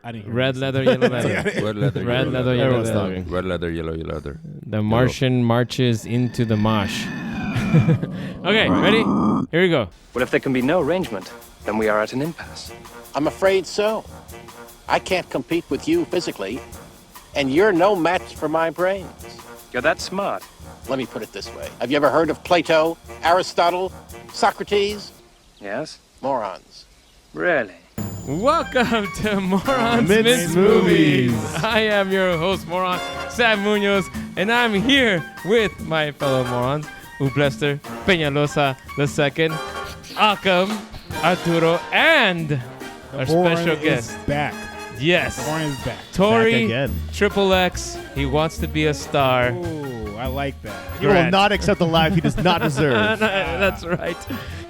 I didn't hear Red leather, yellow leather. Red leather, Red leather, yellow Everyone's leather. talking. Red leather, yellow leather. The Martian marches into the mosh. Okay, ready? Here we go. Well, if there can be no arrangement, then we are at an impasse. I'm afraid so. I can't compete with you physically, and you're no match for my brains. You're that smart. Let me put it this way. Have you ever heard of Plato, Aristotle, Socrates? Yes? Morons. Really? Welcome to Morons Minced Minced Movies. Movies. I am your host, Moron Sam Munoz, and I'm here with my fellow morons, Ublester Peñalosa II, Akam, Arturo, and our special guest. Back. Yes, Warren is back. Back Tori again. Triple X. He wants to be a star. Ooh, I like that. He will Grant. not accept the life he does not deserve. That's right.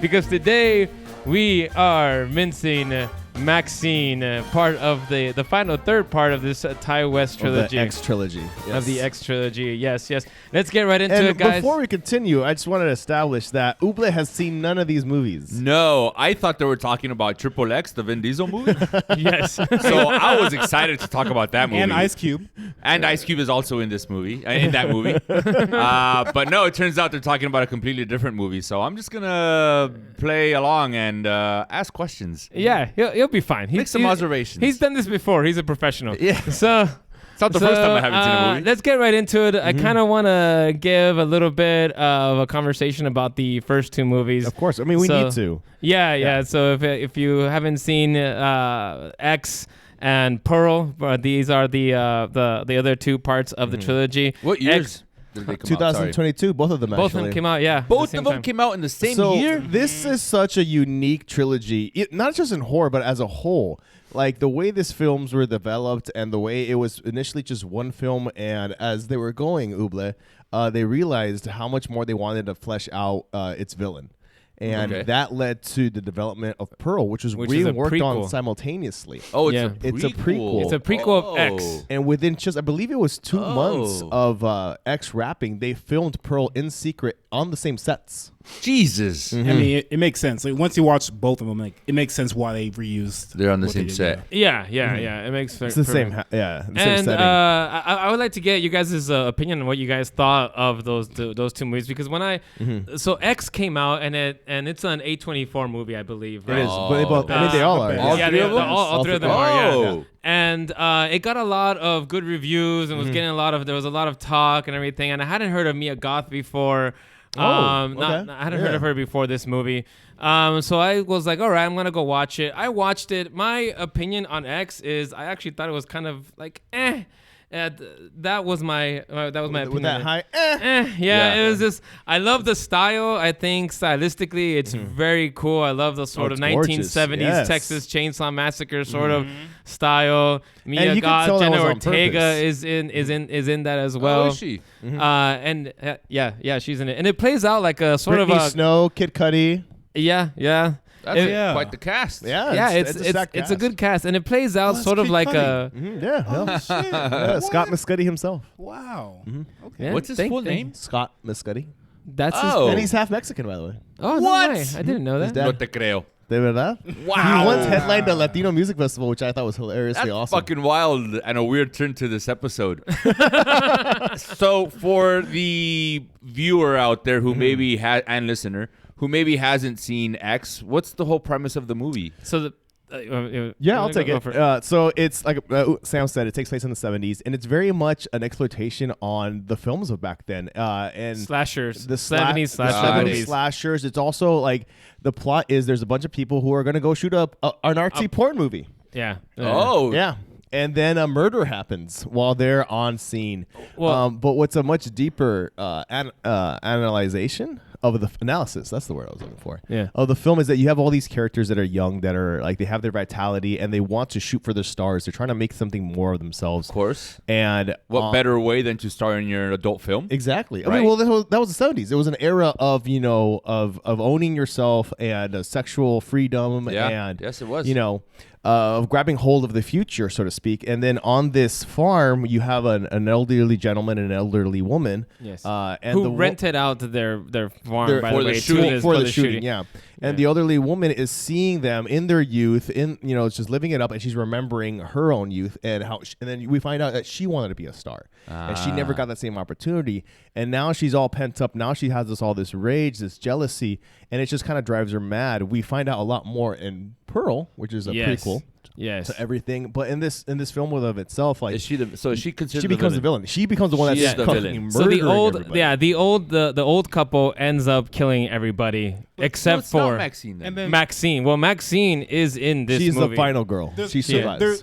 Because today we are mincing Maxxxine, part of the final third part of this Thai West trilogy. Of the X trilogy. Of the X trilogy. Yes, yes. Let's get right into And it, guys. before we continue, I just wanted to establish that Uble has seen none of these movies. No, I thought they were talking about Triple X, the Vin Diesel movie. Yes. So I was excited to talk about that movie. And Ice Cube. And Ice Cube is also in this movie, in that movie. But no, it turns out they're talking about a completely different movie. So I'm just gonna play along and ask questions. Yeah, he'll be fine. Make some observations. He's done this before. He's a professional. Yeah. So It's not the first time I haven't seen a movie. Let's get right into it. I kind of want to give a little bit of a conversation about the first two movies. Of course. I mean, we need to. Yeah. So if you haven't seen X and Pearl, these are the other two parts of the trilogy. What years X, did they come out? Sorry. 2022, both of them both of actually. them came out. Yeah, Both of them came out in the same so year? This is such a unique trilogy, not just in horror, but as a whole. Like the way these films were developed and the way it was initially just one film, and as they were going, Uble, they realized how much more they wanted to flesh out its villain. And that led to the development of Pearl, which was being worked on simultaneously. Oh, Yeah. It's a prequel. It's a prequel of X. And within just, I believe it was 2 months of X wrapping, they filmed Pearl in secret on the same sets. Jesus. I mean, it makes sense. Like once you watch both of them, like it makes sense why they reused. They're on the what they same did, set. Yeah. It makes It's the same, the same And setting. I would like to get you guys' opinion on what you guys thought of those two movies, because when so X came out and it's an A24 movie, I believe, It right? is, but they both. I mean, they all are. All Yeah, three of them? all three of them Oh. are. Yeah. And it got a lot of good reviews and was getting there was a lot of talk and everything. And I hadn't heard of Mia Goth before. Okay. I hadn't heard of her before this movie. So I was like, all right, I'm gonna go watch it. I watched it. My opinion on X is I actually thought it was kind of like that was my opinion. With that high, It was just, I love the style. I think stylistically it's very cool. I love the sort of it's gorgeous. 1970s Yes. Texas Chainsaw Massacre sort of style. Mia you can Goth, tell that Jenna was on Ortega purpose. is in that as well. Oh, is she? And she's in it, and it plays out like a sort Brittany of a Snow, Kid Cudi. yeah. That's quite the cast. Yeah, It's a good cast, and it plays out sort of Kid like Cudi. Yeah, Scott Muscudi himself. Wow. yeah, What's his thank- full thank- name? Scott Muscudi. That's Oh. his. And he's half Mexican, by the way. Oh, What? no way! I didn't know that. dad- No te creo. De verdad? Wow. He once headlined a Latino music festival, which I thought was hilariously That's awesome. fucking wild and a weird turn to this episode. So for the viewer out there who maybe and listener who maybe hasn't seen X, what's the whole premise of the movie? So the Yeah, I'll take it. So it's like Sam said, it takes place in the 70s, and it's very much an exploitation on the films of back then. And slashers, the 70s slasher 70s movies. slashers. It's also like the plot is there's a bunch of people who are going to go shoot up an artsy porn movie. Yeah. Oh. Yeah. And then a murder happens while they're on scene. Well- But what's a much deeper analyzation of the analysis, that's the word I was looking for. Yeah. Of the film is that you have all these characters that are young, that are like they have their vitality and they want to shoot for their stars. They're trying to make something more of themselves. Of course. And What better way than to star in your adult film? Exactly. I Right? mean, well, that was the 70s. It was an era of, of owning yourself and sexual freedom Yeah. and, Yes, it was. of grabbing hold of the future, so to speak. And then on this farm, you have an elderly gentleman and an elderly woman. Yes. And Who rented out their farm, by the way, for the shooting. shooting. Yeah. And the elderly woman is seeing them in their youth, it's just living it up, and she's remembering her own youth and and then we find out that she wanted to be a star, and she never got that same opportunity, and now she's all pent up. Now she has all this rage, this jealousy, and it just kind of drives her mad. We find out a lot more in Pearl, which is a prequel. Yes. To everything, but in this film of itself, like Is she she considered she becomes the villain. She becomes the one She that's is the fucking villain. So the murdering old, everybody. the old couple ends up killing everybody except it's not for Maxxine then. And then Maxxine. Well, Maxxine is in this She's movie. the final girl. She survives.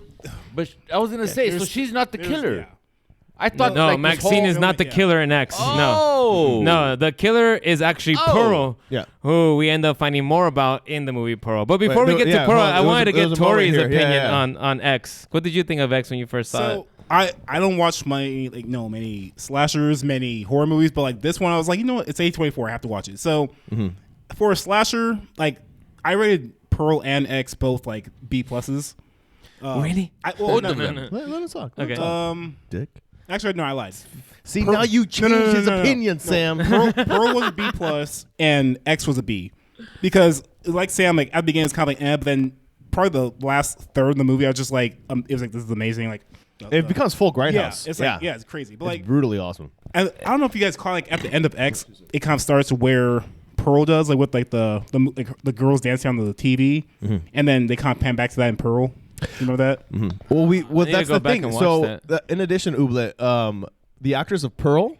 But I was gonna say, so she's not the killer. Yeah. I thought No, like, this Maxxine whole- is not the yeah. killer in X. Oh. No, the killer is actually Oh. Pearl, Yeah. who we end up finding more about in the movie Pearl. But before Wait, we get yeah, to Pearl, hold on. I wanted to There get was a moment Tori's here. Yeah, opinion yeah. on X. What did you think of X when you first saw it? So I don't watch many slashers, many horror movies, but like this one, I was like, you know what? It's A24. I have to watch it. So for a slasher, like I rated Pearl and X both like B pluses. Really? Both of them. Let us talk. Okay. Dick. Actually, no, I lied. See, now you changed his opinion, Sam. Pearl was a B plus and X was a B, because like Sam, like at the beginning it's kind of like, but then probably the last third of the movie, I was just like, it was like, this is amazing. Like It becomes full yeah, grindhouse. it's like it's crazy. But It's like brutally awesome. I don't know if you guys caught like at the end of X, it kind of starts where Pearl does, like with like the girls dancing on the TV, and then they kind of pan back to that in Pearl. You know that? Well, need to that's go the back thing. and watch So, that. in addition, Ooblet, the actress of Pearl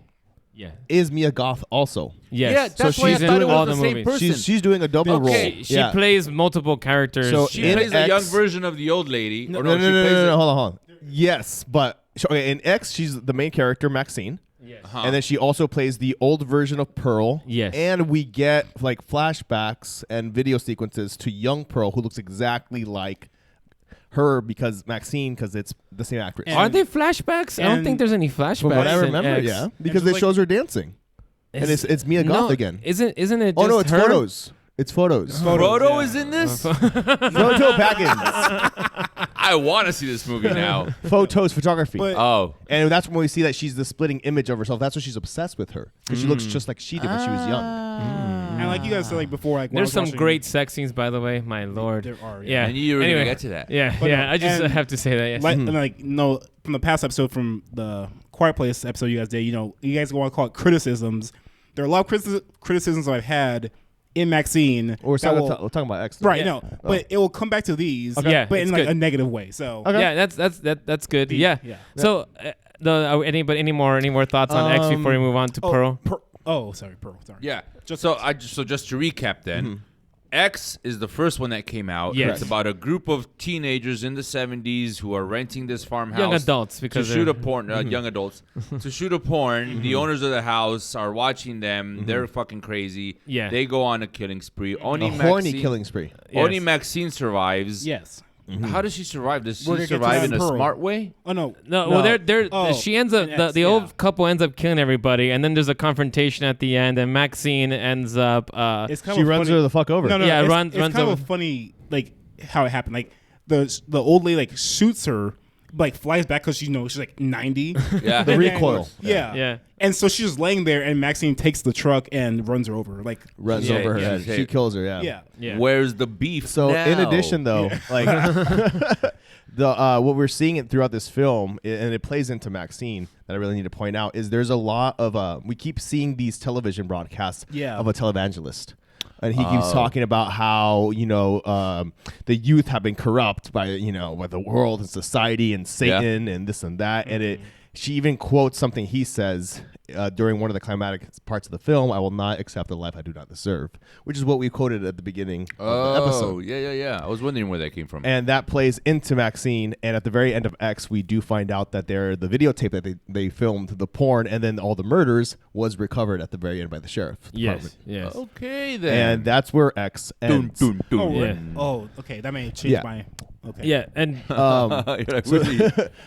Yeah. is Mia Goth also. Yes. Yeah, that's so why I she's thought in it was all the the same movies. person. She's doing a double Okay, role. She plays multiple characters. So She in plays a young X- version of the old lady. No, Or no, she no, plays no, a- no, hold on. Yes, but okay, in X, she's the main character, Maxxine. Yes. And then she also plays the old version of Pearl. Yes. And we get like flashbacks and video sequences to young Pearl, who looks exactly like her because it's the same actress. And- Are they flashbacks? I don't and think there's any flashbacks. From what I in remember, X. yeah, because just it like- shows her dancing, and it's Mia Goth No, again. Isn't it just Oh no, it's her? photos. It's photos. Frodo is in this. Photo package. I want to see this movie now. Photos, photography. But- Oh, And that's when we see that she's the splitting image of herself. That's why she's obsessed with her, because she looks just like she did when she was young. And like you guys said, like before, like when I There's was some watching- great sex scenes, by the way. My lord. There are, Yeah. and you were anyway, gonna get to that. Yeah. But yeah. no, I just and have to say that. Yes. Like, and like no, from the past episode, from the Quiet Place episode you guys did, you guys want to call it criticisms. There are a lot of criticisms I've had in Maxxine. We're that will- talking about X. though. right, Yeah. no, but it will come back to these, Yeah, but in it's like good. a negative way. So Okay. Yeah. That's good. Yeah. yeah. So, any more thoughts on X before we move on to Pearl? Sorry, Pearl. Sorry. Yeah. Just to recap then. X is the first one that came out. Yes. It's about a group of teenagers in the 70s who are renting this farmhouse. Young adults, to because shoot they're- a porn. Young adults to shoot a porn. The owners of the house are watching them. They're fucking crazy. Yeah. They go on a killing spree. Only A horny Maxxine- killing spree. Only Yes. Maxxine survives. Yes. How does she survive? Does she We're gonna get to survive that in in a Pearl. smart way? Oh no. No, well, Oh, she ends up in X, the yeah. old couple ends up killing everybody, and then there's a confrontation at the end, and Maxxine ends up. It's kind She of runs funny. her the fuck over. No, Yeah, it's, runs it's kind over. of funny, like how it happened. Like the old lady like shoots her, like flies back because she's like 90. Yeah. The And then- recoil. Yeah. Yeah. And so she's just laying there, and Maxxine takes the truck and runs her over. Like Runs Yeah, over her yeah, head. yeah. She kills her. Yeah. yeah. Yeah. Where's the beef? So now? in addition, though, like what we're seeing it throughout this film, and it plays into Maxxine that I really need to point out is there's a lot of we keep seeing these television broadcasts Yeah. of a televangelist. And he keeps talking about how the youth have been corrupt by the world and society and Satan and this and that. And she even quotes something he says during one of the climatic parts of the film: "I will not accept a life I do not deserve," which is what we quoted at the beginning of the episode. Yeah. I was wondering where that came from. And that plays into Maxxine. And at the very end of X, we do find out that the videotape that they filmed, the porn, and then all the murders was recovered at the very end by the sheriff department. Yes. Okay then. And that's where X ends. Oh, Yeah. right. Oh, okay. That may change Yeah. my. Okay. Yeah, and You're like, really?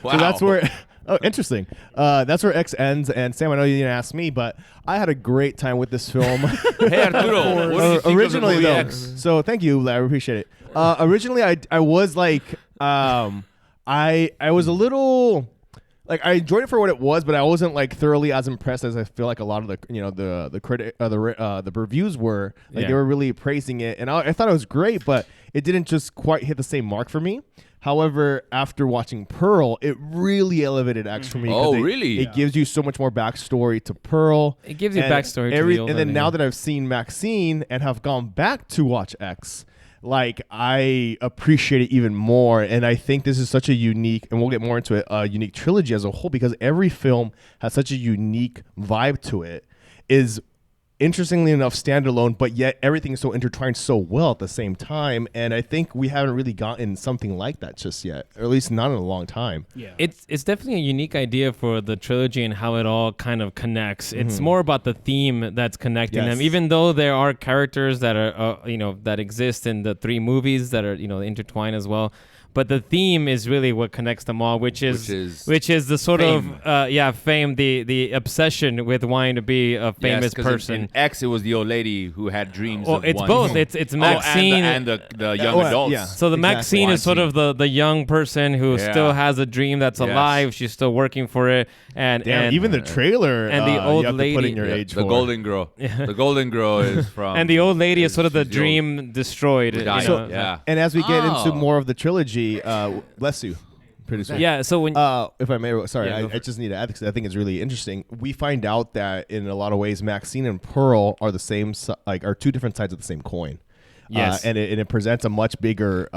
Wow. So that's where. Oh, interesting. That's where X ends. And Sam, I know you didn't ask me, but I had a great time with this film. Hey Arturo, what do you think Originally, of the movie though, X? so thank you, I appreciate it. Originally, I was like, I was a little like I enjoyed it for what it was, but I wasn't like thoroughly as impressed as I feel like a lot of the reviews were. Like they were really praising it, and I thought it was great, but it didn't just quite hit the same mark for me. However, after watching Pearl, it really elevated X for me. Oh, really? It gives you so much more backstory to Pearl. It gives you backstory to the old and then one, now yeah. that I've seen Maxxxine and have gone back to watch X, like I appreciate it even more. And I think this is such a unique, and we'll get more into it, a unique trilogy as a whole, because every film has such a unique vibe to it. Is interestingly enough standalone, but yet everything is so intertwined so well at the same time. And I think we haven't really gotten something like that just yet, or at least not in a long time. Yeah. It's definitely a unique idea for the trilogy and how it all kind of connects. It's more about the theme that's connecting them, even though there are characters that are that exist in the 3 movies that are intertwined as well. But the theme is really what connects them all, which is the sort fame. of fame, the obsession with wanting to be a famous person. In X, it was the old lady who had dreams. Well, of it's one. both. It's Maxxxine and the young adults. Yeah. So the Exactly. Maxxxine is sort of the young person who still has a dream that's alive. She's still working for it, and Even the trailer and the old you have to put lady- in your Yeah, age the for. Golden Girl. The Golden Girl is from. and the old lady is sort of the she's the old- dream destroyed. dying. you know? Yeah. And as we get into Oh. more of the trilogy, bless you, producer. Yeah. So when If I may, sorry, Yeah, go for I just need to add because I think it's really interesting. We find out that in a lot of ways, Maxxxine and Pearl are the same, are 2 different sides of the same coin. Yes. And it presents a much bigger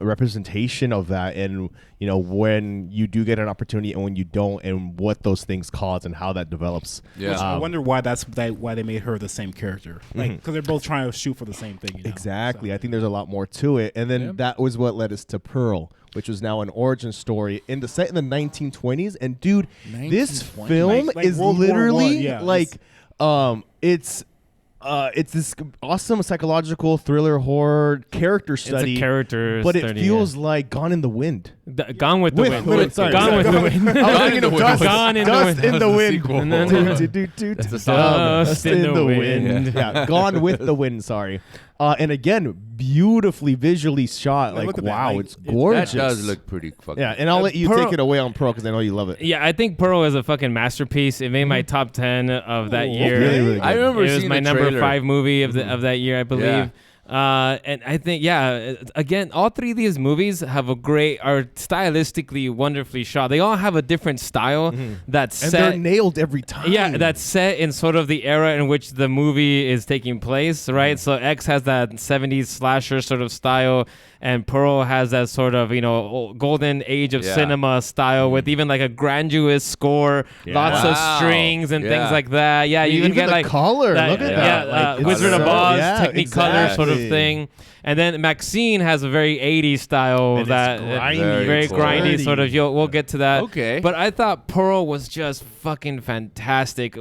representation of that, and when you do get an opportunity and when you don't, and what those things cause and how that develops. Yeah. Which I wonder why why they made her the same character. Like, because they're both trying to shoot for the same thing. Exactly. So. I think there's a lot more to it. And then that was what led us to Pearl, which was now an origin story set in the 1920s. And dude, this 1920s? film Like is World War literally I, yeah. like it's this awesome psychological thriller horror character study. it's a character, but it study, feels like Gone in the Wind. Gone with the Wind. Sorry, Gone with the Wind. I was thinking of Dust, Gone in the Dust Wind. in the Wind. sequel. And then- That's the song. Dust in the Wind. Yeah, Gone with the Wind. Sorry. And again, beautifully visually shot. Yeah, Like, look at that. wow, Like, it's that gorgeous. That does look pretty fucking. Yeah, and I'll let you Pearl- take it away on Pearl because I know you love it. Yeah, I think Pearl is a fucking masterpiece. It made my top 10 of that year. Really, really good. I remember It was seeing my the number trailer. 5 movie of that year, I believe. Yeah. And I think, again, all 3 of these movies are stylistically wonderfully shot. They all have a different style that's And set. they're nailed every time. Yeah, that's set in sort of the era in which the movie is taking place, right? So X has that 70s slasher sort of style, and Pearl has that sort of, golden age of cinema style with even like a grandiose score, lots of Wow. strings and Yeah. things like that. Yeah, you even get the like color. that- Look at yeah, that. Like, it's Wizard of so- Oz, yeah, Technicolor sort of exactly. thing. And then Maxxxine has a very 80s style And that it's grimy. very Very grindy dirty. sort of. We'll get to that. Okay. But I thought Pearl was just fucking fantastic.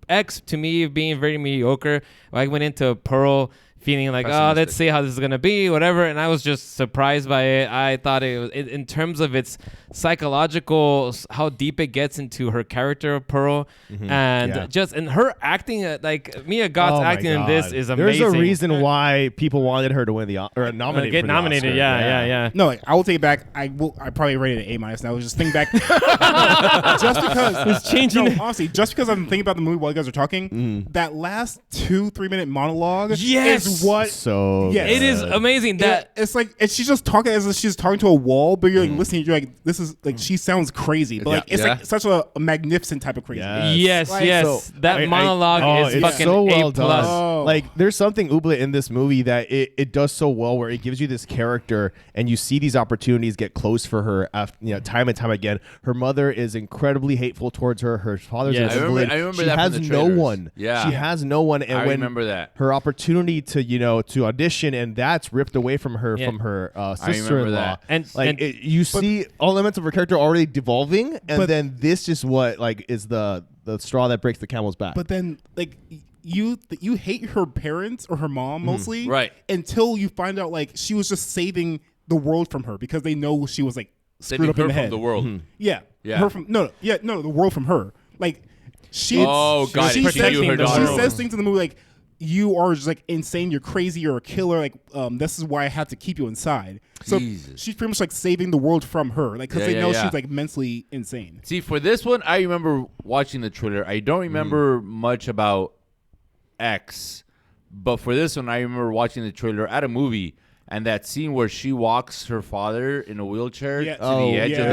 X to me being very mediocre. I went into Pearl feeling like, let's see how this is gonna be, whatever. And I was just surprised by it. I thought it was in terms of its psychological, how deep it gets into her character of Pearl, and and her acting, like Mia Goth's Oh my acting in this God. is amazing. There's a reason why people wanted her to win or nominated. Get for the nominated. Oscar. Yeah. No, like, I will take it back. I probably rated it A-. Now I was just thinking back, just because It's changing. No, honestly, just because I'm thinking about the movie while you guys are talking, that last 2-3 minute monologue Yes! is what. So Yes. It is amazing that It's like she's just talking as if she's talking to a wall, but you're like listening. You're like, this is like she sounds crazy, but like it's Yeah. like such a magnificent type of crazy. Yes. Yes, that monologue is it's fucking so well A plus. done. Oh. Like there's something Oobla in this movie that it does so well, where it gives you this character and you see these opportunities get close for her after, time and time again. Her mother is incredibly hateful towards her. Her father's Yes. an I remember- invalid. I remember she that from has the no trailers. one. Yeah. She has no one. And I when remember that. her opportunity to audition, and that's ripped away from her Yeah. from her remember sister-in-law. that. And- like and- you see all elements of her character already devolving, and But- then this just what like is the straw that breaks the camel's back. But then like you hate her parents or her mom mostly, Right. Until you find out like she was just saving the world from her because they know she was like screwed Saving up in her the from head. the world. Yeah, Yeah. Her from the world from her. Like she. Oh, got she it. says, Protecting her the she world. says things in the movie like, you are just like insane, you're crazy, you're a killer, like this is why I had to keep you inside. So Jesus. she's pretty much like saving the world from her, like because they know yeah. she's like mentally insane. See, for this one, I remember watching the trailer. I don't remember much about X, but for this one, I remember watching the trailer at a movie, and that scene where she walks her father in a wheelchair to the edge of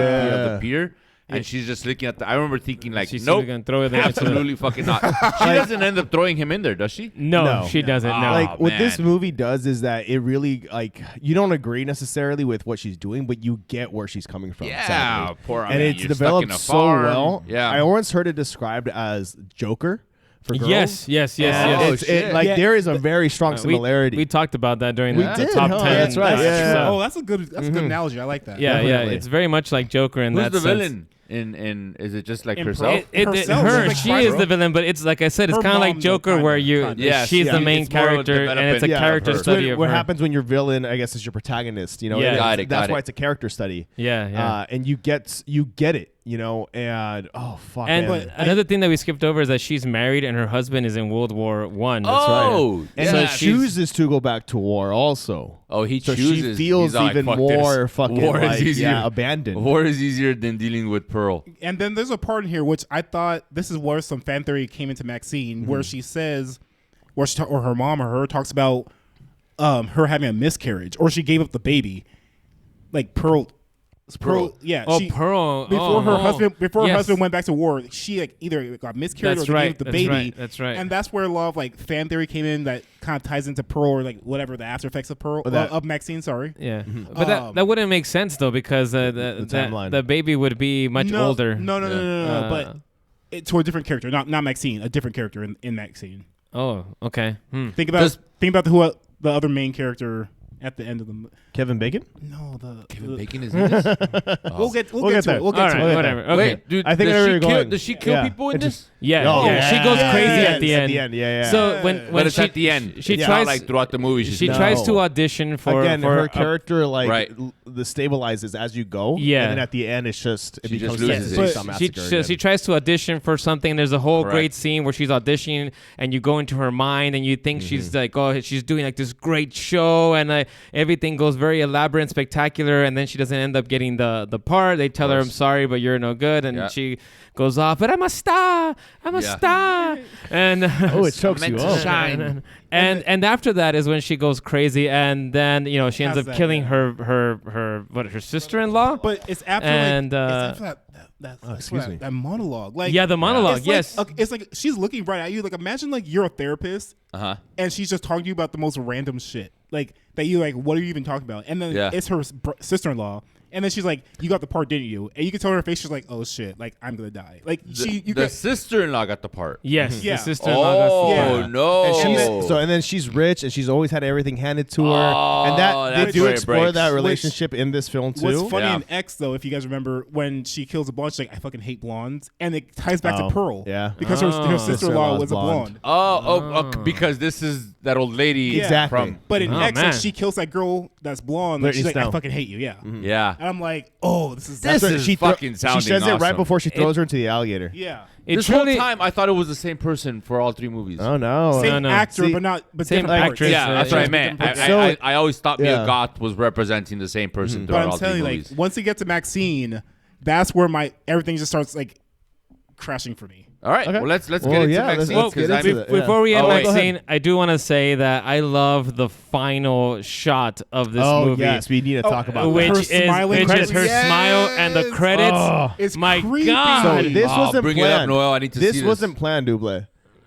the pier. And she's just looking at I remember thinking like, She's nope, gonna throw it there absolutely fucking not. She doesn't end up throwing him in there, does she? No, she doesn't. No. Like what this man. movie does is that it really like you don't agree necessarily with what she's doing, but you get where she's coming from. Yeah, sadly. poor. I And mean, it's you're developed stuck in a so farm. well. Yeah, I once heard it described as Joker for girls. Yes. Oh, It's like there is a very strong similarity. We talked about that during We the did, top huh? 10. That's right, yeah. Oh, that's a good analogy. I like that. Yeah, Definitely. it's very much like Joker in Who's that the sense. villain? In is it just like In herself? Herself, Her, like she Friday. is the villain, but it's like I said, it's Her kind of like mom, Joker, kinda, where you, kinda. Yes, she's yeah. the main It's more of a character, and it's a development character of her. study of what her. happens when your villain, I guess, is your protagonist. You know, Yeah. And Got it, that's got why it. it's a character study. Yeah. And you get it. You know, and oh fuck. And man. another thing that we skipped over is that she's married and her husband is in World War One. Oh, And So he she's- chooses to go back to war also. Oh, he So chooses. she feels He's like, even "Fuck more this. fucking War like, is easier. abandoned. War is easier than dealing with Pearl. And then there's a part in here which I thought this is where some fan theory came into Maxxxine, where she says, or her mom or her talks about her having a miscarriage, or she gave up the baby, like Pearl. Yeah. Oh, she, Pearl. Before her husband went back to war, she like either got miscarried That's or they right, gave up the that's baby. right, that's right. And that's where a lot of like fan theory came in that kind of ties into Pearl or like whatever the after effects of Pearl of Maxxxine. Sorry. Yeah, but that wouldn't make sense though because the timeline. the baby would be much older. No. But to a different character, not Maxxxine, a different character in Maxxxine. Oh, okay. Think about the other main character at the end of the. Kevin Bacon? No, Kevin Bacon is in this? We'll get to there. it. We'll get All to right, it. whatever. Okay. Wait, dude, I think I know where you're going. Does she kill Yeah. people in this? Yeah, Oh, yeah. She goes yeah, crazy yeah, at the end. Yeah. So when But it's she, at the end. she It's tries not like throughout the movie. she No. tries to audition for Again, for her a- character like Right. the stabilizes as you go. Yeah. And then at the end, it's just it She becomes just loses Texas it. Chainsaw she, Massacre she, again. she tries to audition for something. There's a whole Correct. great scene where she's auditioning, and you go into her mind, and you think she's like, oh, she's doing like this great show, and everything goes very elaborate and spectacular, and then she doesn't end up getting the part. They tell her, I'm sorry, but you're no good, and Yeah. she goes off, but I'm a star, and Oh, it chokes you meant to up. shine. and after that is when she goes crazy, and then she ends How's up that, killing yeah. her sister-in-law. But it's after And, it's after excuse me. that monologue. Like Yeah, the monologue, it's yes. Like, it's like she's looking right at you. Like imagine like you're a therapist Uh-huh. and she's just talking to you about the most random shit. Like that you like. What are you even talking about? And then Yeah. it's her sister-in-law. And then she's like, "You got the part, didn't you?" And you can tell her face. She's like, "Oh shit! Like I'm gonna die." Like The sister-in-law got the part. Yes, Yeah. the sister-in-law got Oh, the Yeah. no. And then she's rich and she's always had everything handed to her. Oh, And they that's do where it explore breaks. that relationship in this film too. What's funny Yeah. in X though, if you guys remember, when she kills a blonde, she's like, "I fucking hate blondes," and it ties back Oh, to Pearl. yeah. because her sister-in-law Sister-in-law was is a blonde. blonde. Because this is that old lady Exactly. from. But in Oh, X, man. like, she kills that girl that's blonde. Like, Brittany she's like, "I Snow. fucking hate you." Yeah. Yeah. And I'm like, "Oh, this is This So is she fucking sounding She says it right awesome. before she throws her into the alligator. yeah." It This truly- whole time, I thought it was the same person for all three movies. Oh no. Same no. actor, See, but same different actress. parts. Yeah, that's what I yeah. meant. So- I always thought Mia Yeah. Goth was representing the same person But throughout I'm all three telling you, movies. like, once you get to Maxxxine, that's where everything just starts like crashing for me. All right, Okay. well let's Well, get into yeah, let's Maxxxine get because into I'm it. Yeah. Before we end Oh, wait. Maxxxine, I do want to say that I love the final shot of this Oh movie. yes, we need to talk about Which Her that. is smiling her credits. smile and the Yes! credits. Oh. It's My creepy. God. So this Oh, wasn't bring it up, planned. Noel. I need to see this this. wasn't planned, Double.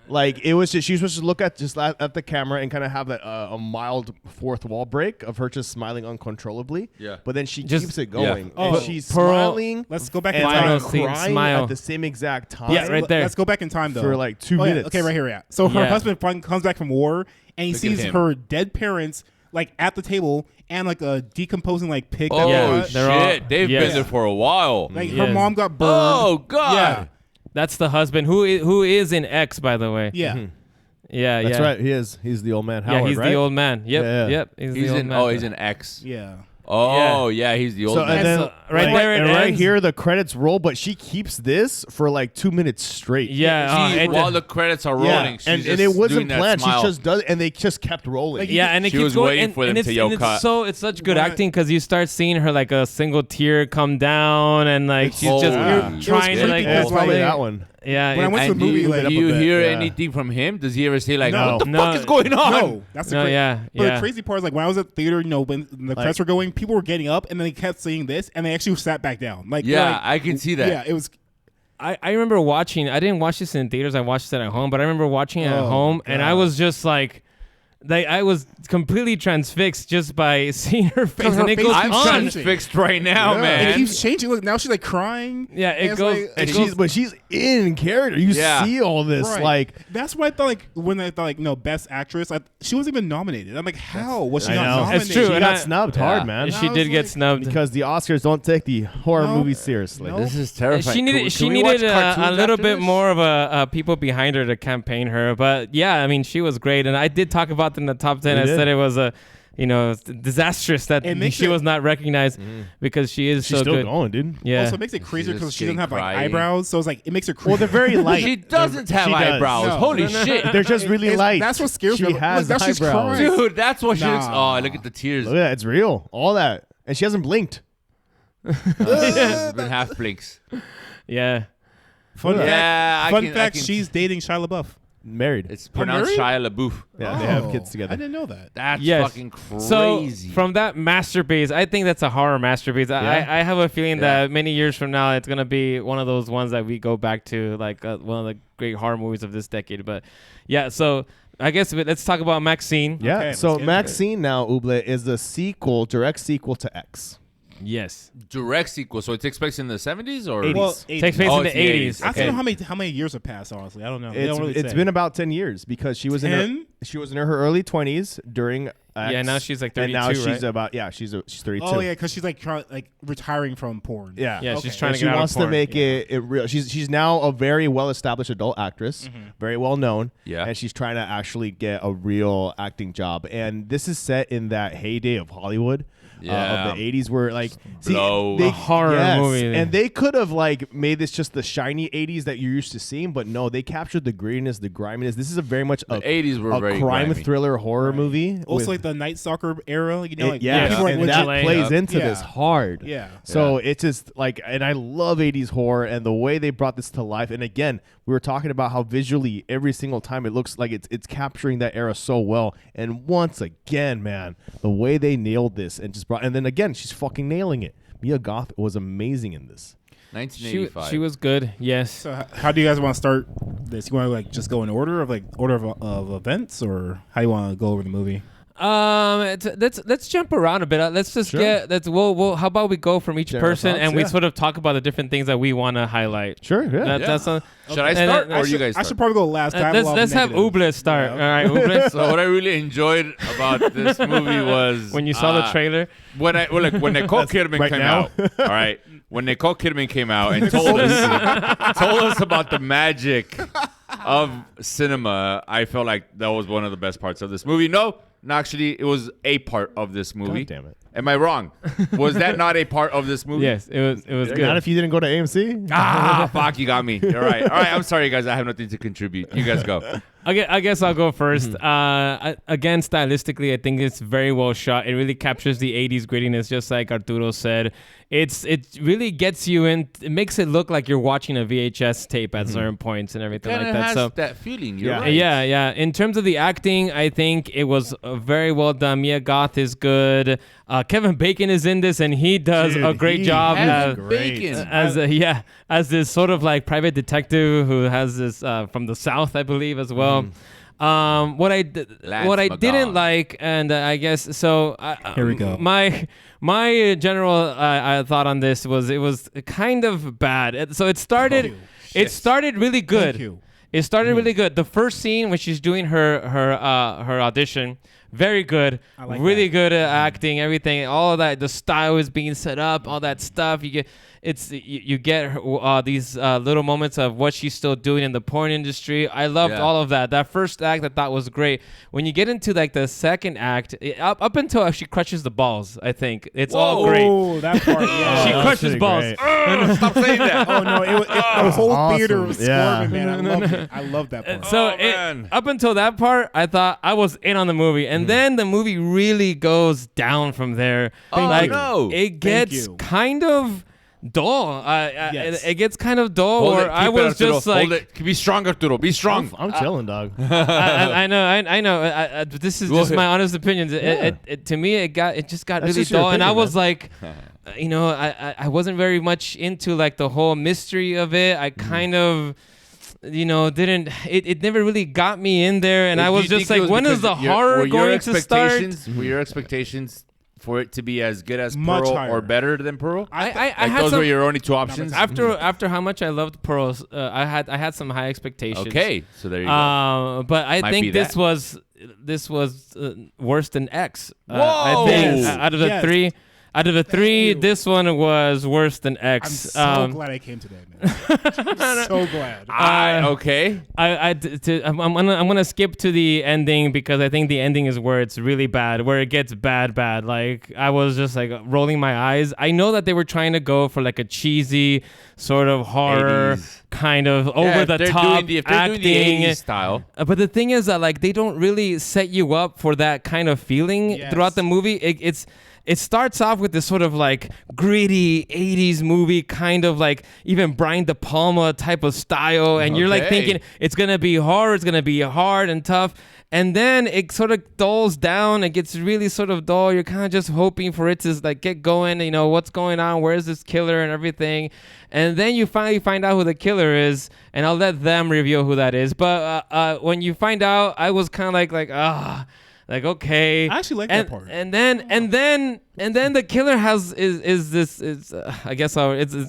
Like it was just she was supposed to look at at the camera and kind of have a mild fourth wall break of her just smiling uncontrollably. Yeah. But then she Just- keeps it going. Yeah. And Oh, she's Pearl- smiling Let's go back in and Final time. like scene, crying smile. at the same exact time. Yeah, right there. Let's go back in time though For like 2 Oh, yeah. minutes. Okay, right here. Yeah. So her Yeah. husband finally comes back from war and he Look at sees him. her dead parents like at the table and like a decomposing like pig. Oh Yeah, that they're all- shit! They've yes. been there for a while. like her Yes. mom got burned. Oh god! Yeah. That's the husband who is in X, by the way. Yeah. Yeah, That's yeah. right. He is. He's the old man. Howard, Yeah, he's right? the old man. Yep, Yeah, yeah. yep. He's He's the old in. man. Oh, he's in X. Yeah. Oh, yeah, he's the old man. And then right there it and right ends. here the credits roll, but she keeps this for like 2 minutes straight. While the credits are rolling, she's and just it wasn't doing that planned. smile. She just does, and they just kept rolling. Yeah, and it She keeps was going, waiting and, for them and it's, to and yell it's cut. so it's such good acting because you start seeing her like a single tear come down, and like she's just Holy trying to shit. like. Yeah, it's probably like- that one. Yeah, When I went to And the movie, do like, you hear yeah. anything from him? Does he ever say like, No. "What the No. fuck is going on?" No, that's the No, crazy. yeah, But yeah. the crazy part is like when I was at the theater, when the credits were going, people were getting up and then they kept saying this, and they actually sat back down. Like Yeah, like, I can see that. Yeah, it was. I remember watching. I didn't watch this in theaters. I watched it at home, but I remember watching it at Oh, home, and I God. was just like I was completely transfixed just by seeing her face, her and it face goes I'm keeps on. transfixed right now, And man. it keeps changing. Look, now she's like crying. Yeah, and it it's goes. like- it And goes she's in character. You Yeah. see all this Right. like. That's what I thought. Like when I thought like best actress, she wasn't even nominated. I'm like, how was she I not know. nominated? It's true, She and got I- snubbed Yeah. hard, man. she I did was get like- snubbed. Because the Oscars don't take the horror No. movies seriously. No. This is terrifying. She needed Can we watch a cartoons little after bit this? more of a people behind her to campaign her, but yeah, I mean she was great, and I did talk about it in the top 10. You I did. said it was a disastrous that It makes she it- was not recognized because she is She's so still good. going, dude. Yeah, Also, it makes it crazier She's because just she doesn't have like crying. eyebrows, so it's like it makes her. Well, they're very light. She doesn't have She does. eyebrows. No. Holy No, no. shit. They're just really It's- light. that's what scares she me. Look, has now she's eyebrows. crying. Dude, that's what she looks. Nah. Oh, look at the tears. Look at that. It's real. All that. And she hasn't blinked. It's been half blinks. yeah. Fun fact. Yeah, I Fun can- I fact: can- she's dating Shia LaBeouf. Married. It's pronounced married? Shia LaBeouf. Yeah, they have Oh, kids together. I didn't know that. That's Yes. fucking crazy. So from that masterpiece, I think that's a horror masterpiece. Yeah. I have a feeling Yeah. that many years from now, it's gonna be one of those ones that we go back to, like one of the great horror movies of this decade. But yeah, so I guess let's talk about Maxxxine. Yeah. Okay, So let's get into Maxxxine now, Uble, is the direct sequel to X. Yes, direct sequel. So it takes place in the 70s or 80s. Well, takes place Oh, in the it's the 80s. 80s. I Okay. don't know how many years have passed. Honestly, I don't know. They don't really It's say. been about 10 years because she was in 10? her early 20s during X. Yeah, now she's like and now 32, she's right? about she's 32. Oh yeah, because she's like retiring from porn. Yeah. Yeah, Okay. she's trying And to she get out wants of porn. to make it real. She's now a very well established adult actress, very well known. Yeah. And she's trying to actually get a real acting job. And this is set in that heyday of Hollywood. Yeah. Of the 80s where like Blow. A horror movie. And they could have like made this just the shiny 80s that you're used to seeing, but no, they captured the grittiness, the griminess. This is a very much The 80s were a very crime grimy. thriller horror movie. Also, with- like the Night Stalker era. Like, yeah, yeah, people are and like that legit- plays into Yeah. this hard. Yeah. So it's just like, and I love 80s horror and the way they brought this to life. And again, we were talking about how visually every single time it looks like it's capturing that era so well. And once again, man, the way they nailed this and just brought, and then again, she's fucking nailing it. Mia Goth was amazing in this. 1985. She was good. Yes. So how do you guys want to start this? You want to like just go in order of events, or how you want to go over the movie? Let's jump around a bit. Let's just Sure. we'll how about we go from each General person thoughts, and we yeah. sort of talk about the different things that we want to highlight. Sure, yeah. That's a, Should I And start then- or you guys I start? should probably go last. I have a lot of let's have negatives. Uble start. Yeah, All right, Uble. So what I really enjoyed about this movie was When you saw the trailer, when Nicole Kidman right came now. out. All right, when Nicole Kidman came out and told us about the magic of cinema, I felt like that was one of the best parts of this movie. No, actually, it was a part of this movie. God damn it. Am I wrong? Was that not a part of this movie? yes, it was Not good. if you didn't go to AMC. Ah, fuck, you got me. You're right. All right, I'm sorry, guys. I have nothing to contribute. You guys go. I guess I'll go first. Mm-hmm. Again, stylistically, I think it's very well shot. It really captures the 80s grittiness, just like Arturo said. It really gets you in. It makes it look like you're watching a VHS tape at certain points and everything Kind like of that. has So that feeling. You're Yeah. right. yeah. In terms of the acting, I think it was very well done. Mia Goth is good. Kevin Bacon is in this, and he does Dude, a great he job is as great. Bacon. as this sort of like private detective who has this from the South, I believe, as well. What I Lance didn't McGaw. like, and I guess so. Here we go. My general thought on this was it was kind of bad. So it started. It started really good. Thank you. It started really good. The first scene when she's doing her audition, Very good. I like really that. good at acting, everything, all of that. The style is being set up, all that stuff. You get these little moments of what she's still doing in the porn industry. I loved all of that. That first act I thought was great. When you get into like the second act, up until she crushes the balls, I think it's all great. Oh, that part. Yeah. She that's crushes pretty balls. great. Stop saying that. Oh no! The whole awesome. theater was Yeah. squirming, man. I loved it. I love that part. So man. up until that part, I thought I was in on the movie, and then the movie really goes down from there. Oh, no. It gets you. kind of dull. Yes. It gets kind of dull. Hold Where it. I Keep it, was Arturo. just Hold like, it. Be strong, Arturo. Be strong. I'm chilling, dog. I know. This is just my honest opinion. To me, it just got That's really just your dull, and I opinion, was like, I wasn't very much into like the whole mystery of it. I kind of. Didn't it never really got me in there, and I was Do you just think it like, when is because the horror were your going to start? Were your expectations for it to be as good as Much Pearl higher. or better than Pearl? I Like had those some, were your only two options. after how much I loved Pearls, I had some high expectations. Okay, so there you go. But I Might be think this that. was worse than X. Whoa! I think Yes. out of the Yes. three. Out of the three, you. this one was worse than I'm X. so glad I came today, man. I'm so glad. Okay. I'm gonna skip to the ending because I think the ending is where it's really bad, where it gets bad. Like I was just like rolling my eyes. I know that they were trying to go for like a cheesy sort of horror 80s. kind of over the if they're top doing the acting. 80s style. But the thing is that like they don't really set you up for that kind of feeling Yes. throughout the movie. It starts off with this sort of like gritty 80s movie, kind of like even Brian De Palma type of style. And you're like Okay. thinking it's going to be horror, it's going to be hard and tough. And then it sort of dulls down. It gets really sort of dull. You're kind of just hoping for it to like get going. What's going on? Where is this killer and everything? And then you finally find out who the killer is. And I'll let them reveal who that is. But when you find out, I was kind of like, okay. I actually like that part. And then the killer I guess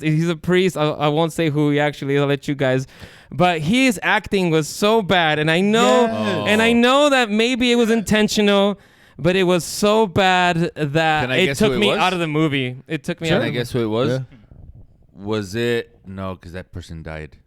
he's a priest. I won't say who he actually is. I'll let you guys. But his acting was so bad, and I know that maybe it was intentional, but it was so bad that Can I it guess took who it me was? out of the movie. It took me out Can of I the guess who it was? Yeah. Was it? No, because that person died.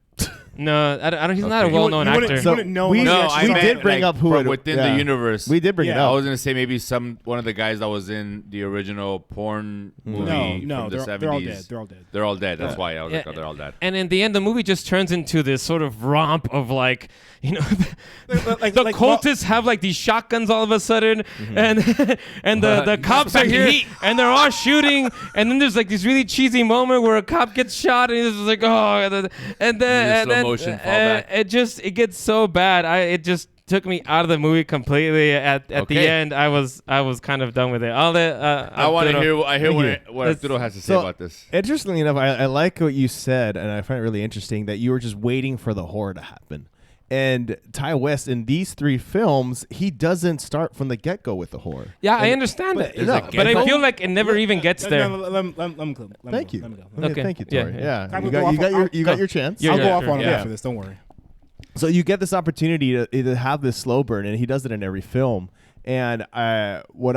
No, I don't. He's not a Okay. well-known You wouldn't- actor. you wouldn't know we, unless you No, actually I saw meant it. did bring like, up who from it within yeah. the universe. We did bring it Yeah. I up. was gonna say maybe one of the guys that was in the original porn movie No, from the 70s. they're all dead. They're all dead. They're all dead. That's why I was like, oh, they're all dead. And in the end, the movie just turns into this sort of romp of like, Like- the like- cultists have like these shotguns all of a sudden, and the cops are here, and they're all shooting, and then there's like this really cheesy moment where a cop gets shot, and he's just like, oh, and then slow motion fall back. it gets so bad. It just took me out of the movie completely. At the Okay. end, I was kind of done with it. I'll let, I want to hear. I hear Thank what Arturo has to say So- about this. Interestingly enough, I like what you said, and I find it really interesting that you were just waiting for the horror to happen. And Ty West, in these three films, he doesn't start from the get-go with the horror. Yeah, I understand but- that, no, but I but- feel like it never even gets there. Let me go. Thank you. Let me go. Okay, Okay. thank you, Yeah, Tori. yeah. Yeah, I'm you gonna got go you got your chance. Yeah, I'll go yeah, off on him yeah. after this. Don't worry. So you get this opportunity to have this slow burn, and he does it in every film. And what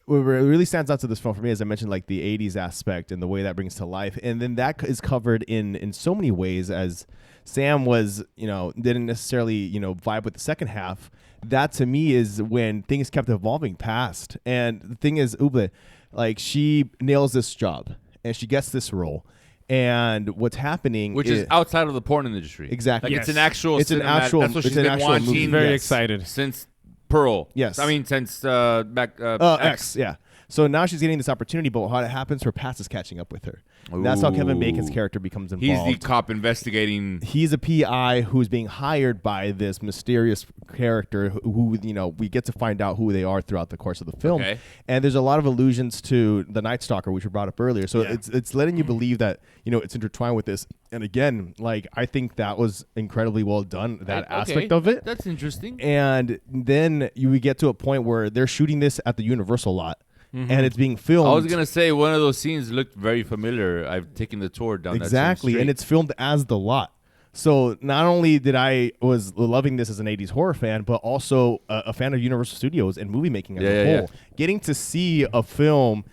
really stands out to this film for me, as I mentioned, like the 80s aspect and the way that brings to life. And then that is covered in so many ways, as Sam was, didn't necessarily, vibe with the second half. That to me is when things kept evolving past. And the thing is, Uble, like she nails this job and she gets this role. And what's happening, Which is outside of the porn industry. Exactly. Like it's an actual. It's an actual- That's what it's she's an been actual wanting movie. Very Yes. excited. since Pearl. Yes. I mean since back X, X. yeah. So now she's getting this opportunity, but what happens, her past is catching up with her. That's how Kevin Bacon's Ooh. character becomes He's involved. the cop investigating. He's a PI who's being hired by this mysterious character who we get to find out who they are throughout the course of the film. Okay. And there's a lot of allusions to the Night Stalker, which we brought up earlier. So Yeah. it's letting you believe that, it's intertwined with this. And again, like I think that was incredibly well done, that Okay, aspect of it. That's interesting. And then we get to a point where they're shooting this at the Universal lot. And it's being filmed. I was gonna say one of those scenes looked very familiar. I've taken the tour down exactly, that and it's filmed as the lot. So not only did I was loving this as an 80s horror fan, but also a fan of Universal Studios and movie making as a whole. Getting to see a film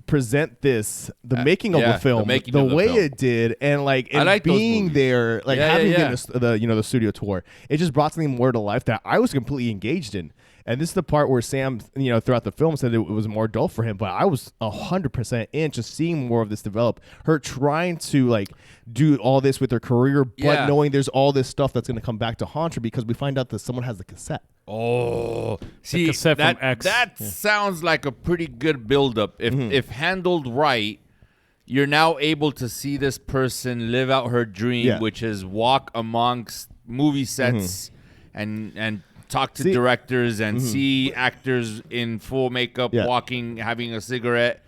present the making of a film the way it did, and being there, having been the studio tour, it just brought something more to life that I was completely engaged in. And this is the part where Sam, throughout the film said it was more dull for him, but I was 100% in, just seeing more of this develop. Her trying to do all this with her career, but knowing there's all this stuff that's going to come back to haunt her, because we find out that someone has the cassette. Oh, see, cassette from X. That sounds like a pretty good buildup. If handled right, you're now able to see this person live out her dream, which is walk amongst movie sets and talk to directors and see actors in full makeup walking, having a cigarette.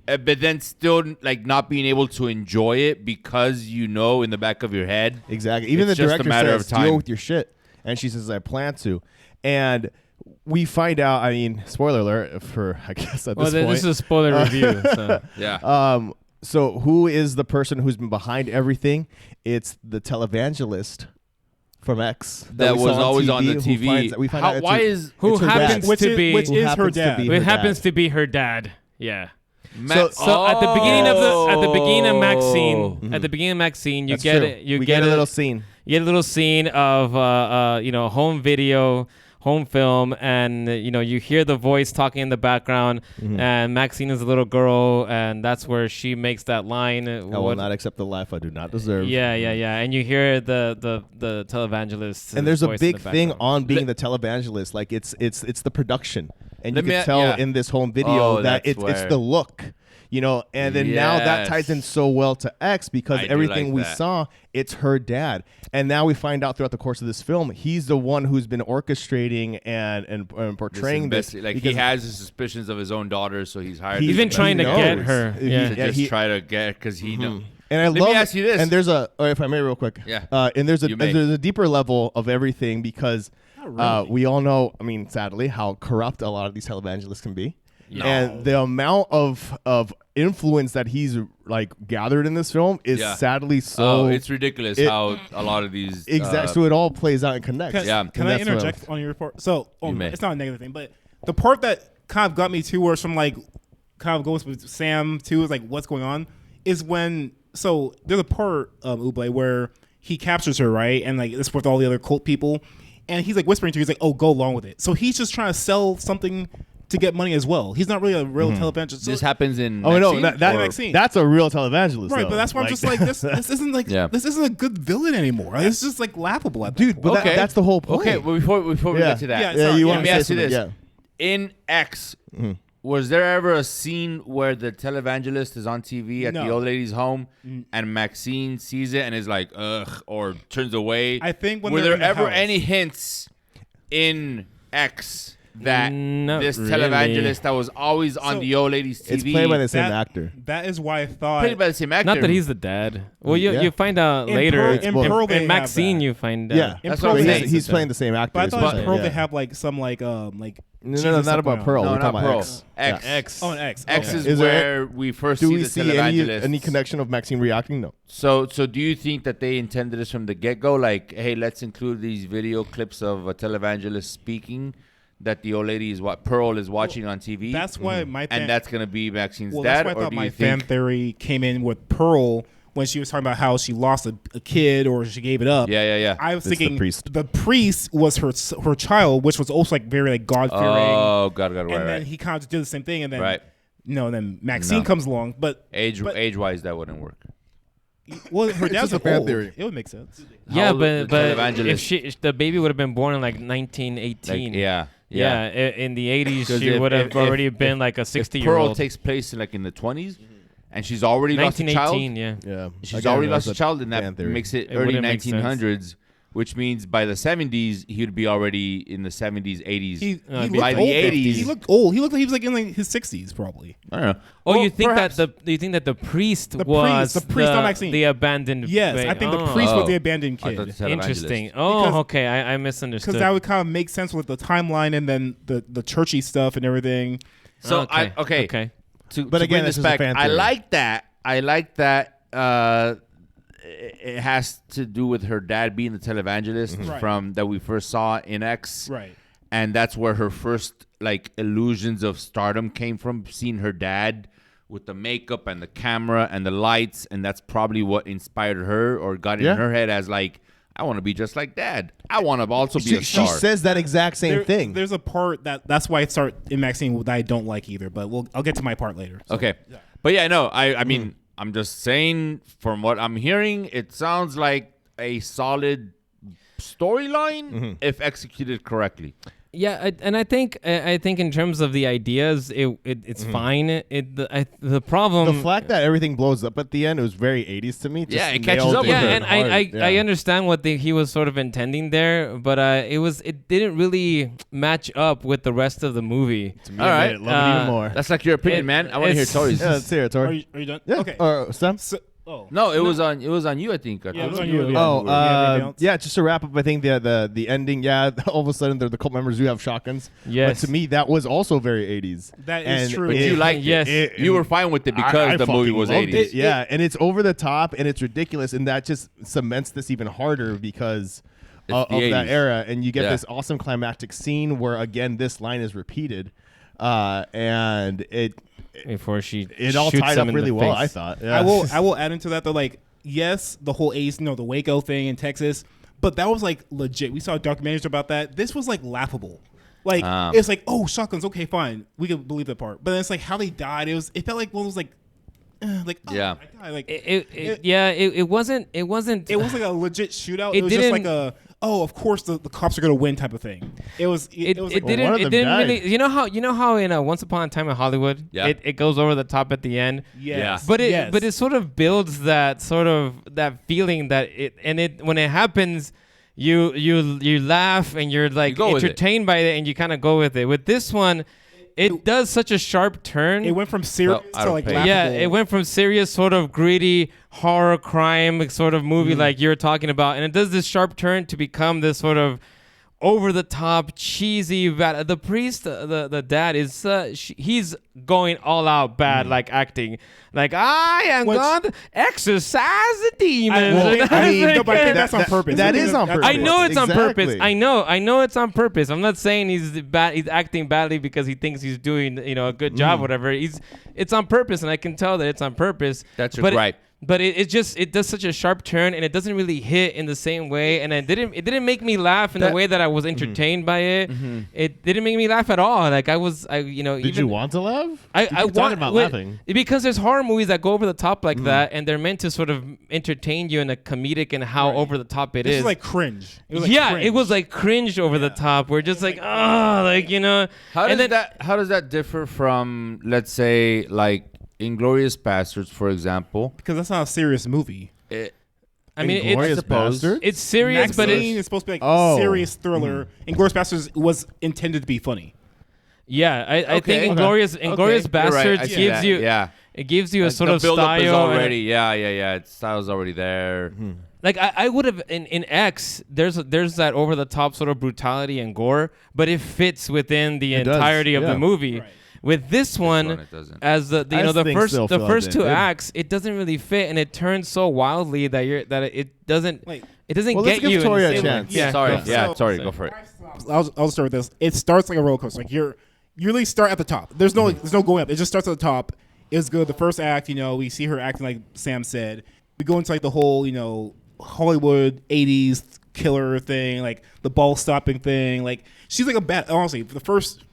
But then still not being able to enjoy it because in the back of your head. Exactly. Even the director says, deal with your shit. And she says, I plan to. And we find out, spoiler alert for, I guess, at this point. This is a spoiler review. So. Yeah. So who is the person who's been behind everything? It's the televangelist from X that was always on the TV. Who happens to be her dad? It happens to be her dad. Yeah. So at the beginning of Maxxxine, you get a little scene. You get a little scene of home video, home film, and you hear the voice talking in the background, and Maxxxine is a little girl, and that's where she makes that line. I will not accept the life I do not deserve. Yeah, and you hear the televangelist. And there's a big thing on being the televangelist, it's the production, and you can tell in this home video that it's the look. And then now that ties in so well to X, because everything we saw, it's her dad. And now we find out throughout the course of this film, he's the one who's been orchestrating and portraying this. He has his suspicions of his own daughter, so he's hired. He's been trying to get her. To try to get, because he knows. And Let me ask you this. And there's if I may real quick. Yeah. And there's a deeper level of everything, because we all know, sadly, how corrupt a lot of these televangelists can be. No. And the amount of influence that he's gathered in this film is sadly so. It's ridiculous how a lot of these. Exactly. So it all plays out and connects. Can I interject on your report? So it's not a negative thing, but the part that kind of got me too, where some kind of goes with Sam too, is what's going on, is when there's a part Uble where he captures her, right, and it's with all the other cult people, and he's whispering to her, he's oh, go along with it. So he's just trying to sell something to get money as well. He's not really a real televangelist. So this happens in Maxxxine. That's a real televangelist, right? But that's why I'm just this isn't this isn't a good villain anymore. It's just laughable at dude. But that's the whole point. Okay, well, before we get to that, let me ask you this: in X, was there ever a scene where the televangelist is on TV at the old lady's home and Maxxxine sees it and is ugh, or turns away? I think were there ever any hints in X that this televangelist that was always on the old lady's TV? It's played by the same actor. That is why I thought. Played by the same actor. Not that he's the dad. Well, you find out later. In Maxxxine, you find out. Yeah, that's what I'm saying. He's playing the same actor. But I thought in Pearl they have some No, not about Pearl. We're talking about X. X. Oh, an X. X is where we first see the televangelist. Any connection of Maxxxine reacting? No. So do you think that they intended this from the get-go? Hey, let's include these video clips of a televangelist speaking that the old lady Pearl is watching on TV. That's why and that's gonna be Maxxine's dad. That's why I thought my fan theory came in with Pearl when she was talking about how she lost a kid or she gave it up. Yeah. I was thinking the priest was her child, which was also very God fearing. Oh, got it. And then he kind of did the same thing, and then then Maxxxine No. comes along, but age wise that wouldn't work. Well, her dad's a fan old. theory. It would make sense. Yeah, How but televangelist- if the baby would have been born in 1918. Yeah. In the 80s, 'Cause she would have if- already if- been a If 60-year-old. Pearl takes place in the 20s, and she's already lost a child. 1918, Yeah. She's already lost a child, and that fan theory. makes it It early wouldn't make 1900s, which means by the 70s he would be already in the 70s, 80s. He by looked the old. 80s, He looked old. He looked like he was in his 60s probably. I don't know. Oh, Well, you think perhaps. that the priest The was priest on Maxxxine. the abandoned? Yes, I think the priest was the abandoned I thought kid. the televangelist. Interesting. Oh, Because- okay. I misunderstood. Because that would kind of make sense with the timeline and then the churchy stuff and everything. So Okay. To But to again, bring this this is a back, fan I theory. like that. it has to do with her dad being the televangelist Right. from that we first saw in X. Right. And that's where her first like illusions of stardom came from, seeing her dad with the makeup and the camera and the lights, and that's probably what inspired her or got in her head as like, I want to be just like Dad. I want to also be a star. She says that exact same thing. There's a part that's why it started in Maxxxine that I don't like either, but I'll get to my part later. So. Okay. But yeah, no, I mean, I'm just saying from what I'm hearing, it sounds like a solid storyline if executed correctly. Yeah, and I think in terms of the ideas, it's fine. The problem, the fact that everything blows up at the end, it was very 80s to me. Yeah, it catches up with yeah, her. and I understand what he was sort of intending there, but it didn't really match up with the rest of the movie. All right, love it even more. That's like your opinion, man. I want to hear Tori's. Yeah, let's hear it, Tori. Are you done? Yeah. Okay. Sam? No, it was on you, I think. Yeah, it was on you. Yeah, just to wrap up, I think the ending, all of a sudden the cult members do have shotguns. Yes. But to me, that was also very 80s. That is true. But you liked Yes. it. You were fine with it because the movie fucking was loved 80s. it. Yeah, and it's over the top and it's ridiculous, and that just cements this even harder because of the that 80s. era. And you get this awesome climactic scene where, again, this line is repeated. And Before it all shoots tied him up in really the well, face. I thought. Yeah. I will add into that though, like, yes, the whole Ace, the Waco thing in Texas, but that was like legit. We saw documentaries about that. This was like laughable. Like it's like, oh, shotguns, okay, fine, we can believe that part. But then it's like how they died. It felt like one was like oh, Yeah. my God, like it wasn't. it was like a legit shootout. It It was just like didn't- of course the cops are gonna win type of thing. It was It was like, didn't. one of It them didn't died. really. You know how in Once Upon a Time in Hollywood, Yeah. it goes over the top at the end. yes, But yes. it sort of builds that feeling that when it happens, you laugh and you're like go with it. entertained by it and you kind of go with it. With this one, it does such a sharp turn. it went from serious out to of like pace. laughable. Yeah, it went from serious sort of gritty horror crime sort of movie like you're talking about, and it does this sharp turn to become this sort of over the top cheesy bad. The priest, the dad is he's going all out bad, like acting like I am going to exorcise the demons. but I think that's on purpose. that is on purpose. I know it's on purpose. Exactly. I know it's on purpose. I'm not saying he's bad. He's acting badly because he thinks he's doing a good job, whatever. It's on purpose, and I can tell that it's on purpose. That's your gripe. But it does such a sharp turn, and it doesn't really hit in the same way, and it didn't make me laugh in the way that I was entertained by it. It didn't make me laugh at all. Like Did you want to laugh? I You keep talking want about laughing. because there's horror movies that go over the top like that, and they're meant to sort of entertain you in a comedic and how over the top it This is. is like cringe. It was like Yeah, cringe. it was like cringe over the top. We're just like, How and does then how does that differ from, let's say, like Inglourious Bastards, for example? because that's not a serious movie. I mean, Inglourious it's Bastards? it's serious, but Maxxxine it's is supposed to be like Oh. serious thriller, and Inglourious Bastards was intended to be funny. yeah. I Okay. think Inglorious You're right. Bastards I see gives that. you it gives you a sort the of build-up is style. already its style's already there. Like I would have in X. There's that over the top sort of brutality and gore, but it fits within the It does, entirety of yeah. the movie. Right. With this one, it doesn't. as the I the think first still the feel first like two they did. acts, it doesn't really fit, and it turns so wildly that it doesn't Like- it doesn't Well, get let's give you. in the Tori a same way. chance. Yeah, Sorry, go. sorry, go for it. I'll start with this. It starts like a roller coaster. Like you really start at the top. There's no going up. It just starts at the top. It was good. The first act, we see her acting like Sam said. We go into like the whole, Hollywood 80s killer thing, like the ball stopping thing. Like she's like honestly, for the first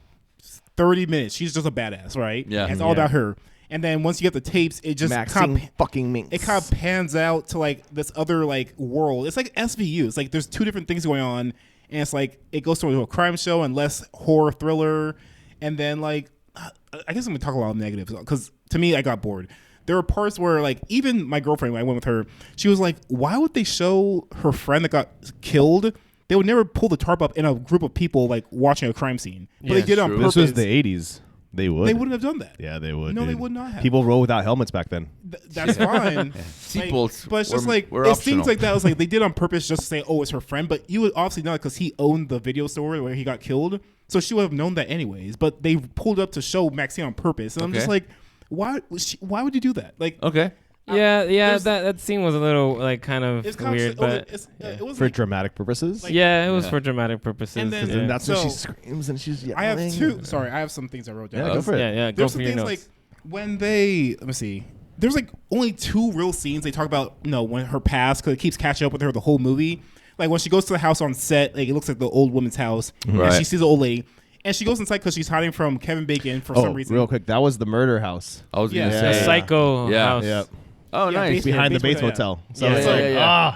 30 minutes, she's just a badass, right? Yeah. And it's all about her. And then once you get the tapes, it just Maxxine fucking minx. it kind of pans out to like this other like world. It's like SVU. It's like there's two different things going on, and it's like it goes to a crime show and less horror thriller, and then like I guess I'm gonna talk a lot of negatives because to me I got bored. There were parts where like even my girlfriend when I went with her, she was like, "Why would they show her friend that got killed? They would never pull the tarp up in a group of people like watching a crime scene, but they did it on true. purpose. This was the 80s. They would. They wouldn't have done that. Yeah, they would. No, they dude. would not have. People rode without helmets back then. That's fine. Seatbelts But it's just were- like were it optional. seems like that was like they did on purpose just to say, "Oh, it's her friend." But you would obviously know because he owned the video store where he got killed, so she would have known that anyways. But they pulled up to show Maxxxine on purpose, and I'm just Okay. like, why would you do that? Like, Okay. That scene was a little like kind of It's kind weird, of, but it was For like, dramatic purposes. Like- yeah, it was for dramatic purposes. And then- And that's when So- she screams and she's yelling. I have two. Sorry, I have some things I wrote down. Yeah, go for it. yeah, go There's for some your things notes. like when they let me see. There's like only 2 real scenes they talk about. When her past, because it keeps catching up with her the whole movie. Like when she goes to the house on set, like it looks like the old woman's house, and Right. she sees the old lady, and she goes inside because she's hiding from Kevin Bacon for some reason. real quick, that was the murder house. I was gonna Yeah. The say. Psycho Yeah. house. Yep. Oh, Yeah, nice. basically. Behind the Bates Bates Motel, Motel. So Yeah, it's yeah, like, yeah.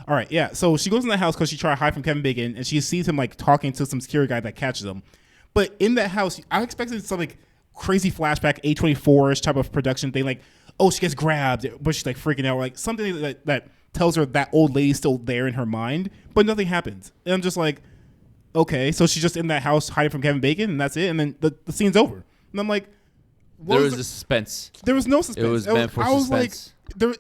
All right, yeah. So she goes in the house because she tried to hide from Kevin Bacon, and she sees him like talking to some security guy that catches him. But in that house, I expected some like crazy flashback A24ish type of production thing, like she gets grabbed, but she's like freaking out, like something that tells her that old lady's still there in her mind, but nothing happens. And I'm just like, okay, so she's just in that house hiding from Kevin Bacon, and that's it, and then the scene's over. And I'm like, what There was was a suspense. there was no suspense. It was meant for I was suspense. like,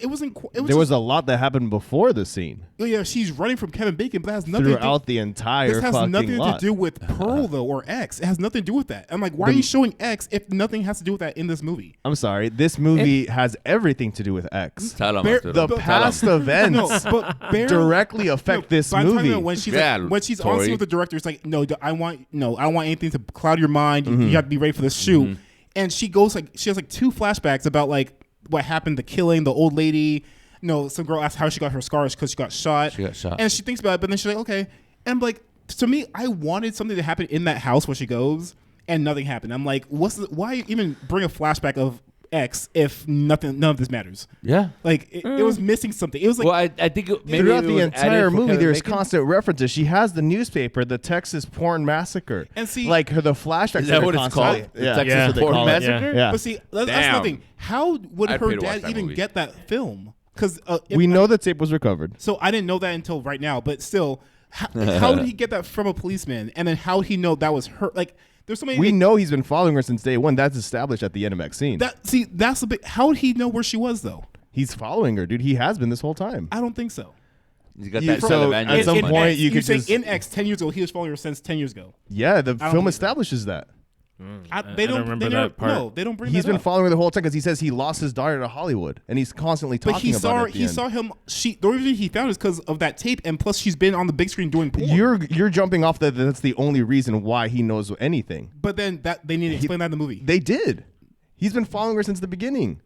it wasn't. It was there was just, a lot that happened before the scene. yeah, she's running from Kevin Bacon, but that has nothing to do. Throughout the entire This has fucking nothing lot. to do with Pearl though, or X. It has nothing to do with that. I'm like, why are you showing X if nothing has to do with that in this movie? I'm sorry. This movie has everything to do with X. Tell him. Bear- The But- past No, events but barely, directly affect this by the time movie. that when she's Yeah, when she's on Tori. scene with the director, it's like, I don't want anything to cloud your mind. You have to be ready for the shoot. And she goes she has like 2 flashbacks about like what happened, the killing, the old lady. Some girl asked how she got her scars because she got shot. And she thinks about it, but then she's like, okay. And I'm like, to me, I wanted something to happen in that house where she goes, and nothing happened. I'm like, why even bring a flashback of X if none of this matters? Yeah. Like it was missing something. It was like Well, I think maybe Throughout it the was entire added for movie, Kevin there's Bacon. constant references. She has the newspaper, the Texas Porn Massacre, And see- like the flashbacks. Is that are what it's constantly- called? The Yeah, Texas that's what they Porn call it. Massacre? Yeah. But see, that's Damn. nothing. How would I'd her pay to watch dad that even movie. get that film? Because We know the tape was recovered. So I didn't know that until right now. But still, how did he get that from a policeman? And then how did he know that was her? Like, there's so many. We know he's been following her since day one. That's established at the end of Maxxxine. That's the big. How did he know where she was though? He's following her, dude. He has been this whole time. I don't think so. He's got You- that so televangelist at some money. point X, you could say just- in X 10 years ago he was following her since 10 years ago. Yeah, the don't film think so. establishes that. They don't remember they that never- part. No, they don't bring. He's that been up. following her the whole time because he says he lost his daughter to Hollywood, and he's constantly talking But he about saw it. her, at the he end. saw him. The reason he found is because of that tape, and plus she's been on the big screen doing porn. You're jumping off that. That's the only reason why he knows anything. But then they need to explain that in the movie. They did. He's been following her since the beginning.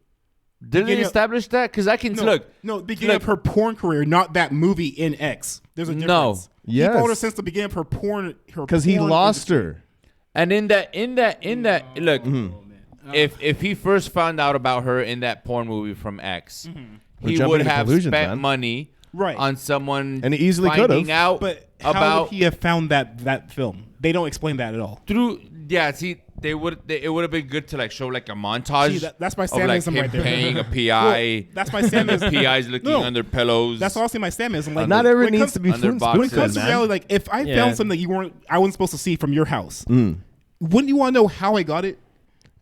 Did they Beginning of- establish that? Because I can look. No, the beginning of her porn career, not that movie in X. There's a difference. No. He followed her Yes. since the beginning of her porn. Because he porn lost industry. her. And in that look, Mm-hmm. if he first found out about her in that porn movie from X, We're he jumping would to have conclusions, spent man. money Right. on someone And he easily finding could've. out But how about would he have found that film? They don't explain that at all. through. Yeah, see, it would have been good to like show like a montage. See, that's my of like Satanism him right there. paying a Well, PI. that's my and the Satanism. PI's looking No. under pillows. That's honestly my Satanism. Like, Not when everyone it needs comes- to be under spoon boxes. When it comes to man. reality, like if I Yeah. found something that I wasn't supposed to see from your house, wouldn't you want to know how I got it?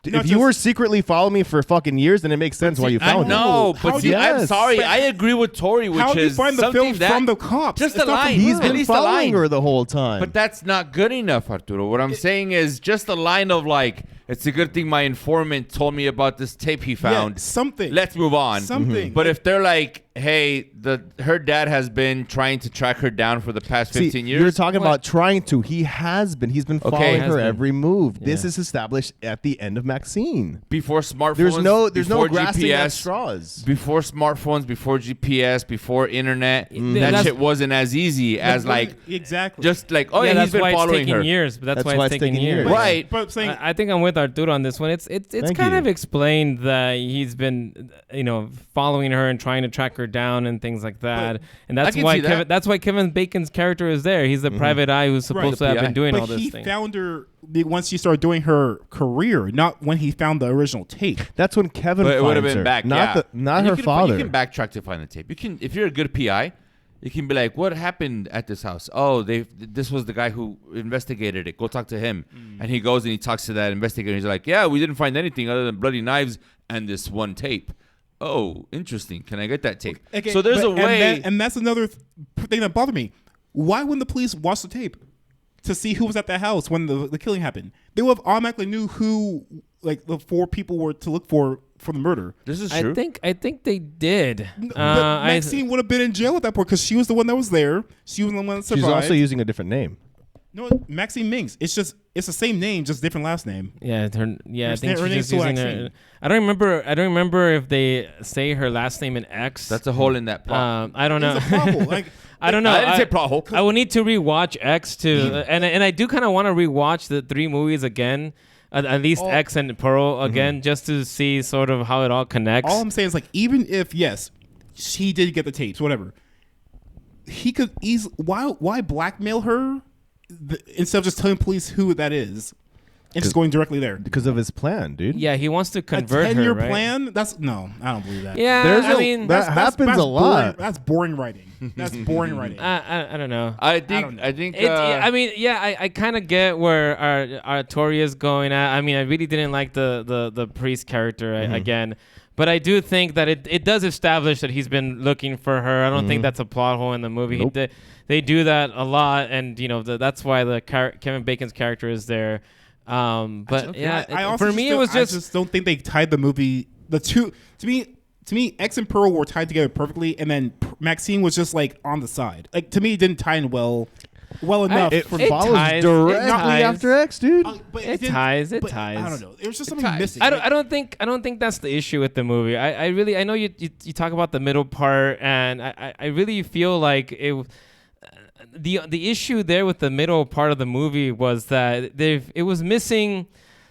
Not If you just- were secretly following me for fucking years, then it makes sense why you I found her. know, How but do see, you- I'm Yes. sorry. But I agree with Tori, which How do you is find the something film that from the cops? Just It's a not from line. He's her. At been least a following line. her the whole time. But that's not good enough, Arturo. What I'm saying is just a line of like, it's a good thing my informant told me about this tape he found. something. Let's move on. Something. But if they're like, hey, her dad has been trying to track her down for the past 15 See, years. You're talking What? about trying to. He has been. He's been Okay. following Has her been. every move. This Yeah. is established at the end of Maxxxine. Before smartphones. There's no before grasping at GPS, straws. Before smartphones, before GPS, before internet, that That's- shit wasn't as easy as like exactly. just like yeah, he's that's been why it's following taking her. years. But that's That's why it's taking years. Right. But I'm saying I think I'm with Arturo on this one. It's Thank kind you. of explained that he's been following her and trying to track her down and things like that. And that's can why see that. That's why Kevin Bacon's character is there. He's the private eye who's supposed The to have PI. been doing all but this he thing. found her once she started doing her career, not when he found the original tape. That's when Kevin But it would have finds been her, back, not yeah. not And her father. You can backtrack to find the tape. You can, if you're a good PI, you can be like, "What happened at this house? Oh, this was the guy who investigated it. Go talk to him." And he goes and he talks to that investigator. He's like, "Yeah, we didn't find anything other than bloody knives and this one tape." Oh, interesting. Can I get that tape? Okay, So there's a way. and that's another thing that bothered me. Why wouldn't the police watch the tape to see who was at that house when the killing happened? They would have automatically knew who, like the 4 people were to look for for the murder. This is true. I think they did. But Maxxine would have been in jail at that point because she was the one that was there. She was the one that survived. She's also using a different name. No, Maxxine Minks. It's the same name, just different last name. Yeah, I think her she's name's just still using her. Maxxine. I don't remember if they say her last name in X. That's a hole in that plot. I don't know. It's a plot hole. Like, I don't know. I didn't say plot hole. I will need to rewatch X too, and I do kind of want to rewatch the 3 movies again, at least X and Pearl again, just to see sort of how it all connects. all I'm saying is like, even if yes, she did get the tapes, whatever, he could easily why blackmail her instead of just telling police who that is and just going directly there. Because of his plan, dude. Yeah, he wants to convert a 10-year her, right? plan? That's no, I don't believe that. Yeah, That That's happens a lot. Boring, that's boring writing. That's boring writing. I don't know. I don't know. think. I mean, yeah, I kind of get where our Tori is going at. I mean, I really didn't like the priest character again, but I do think that it does establish that he's been looking for her. I don't think that's a plot hole in the movie. Nope. They do that a lot, and that's why Kevin Bacon's character is there. But I also for just me, it don't- was I just just don't think they tied the movie. The two to me, X and Pearl were tied together perfectly, and then Maxxine was just like on the side. Like to me, it didn't tie in well enough. It for follows ties. directly It ties. after X, dude. But it didn't- ties. It but ties. I don't know. There was just something missing. I don't think that's the issue with the movie. I know you talk about the middle part, and I really feel like it. The issue there with the middle part of the movie was that it was missing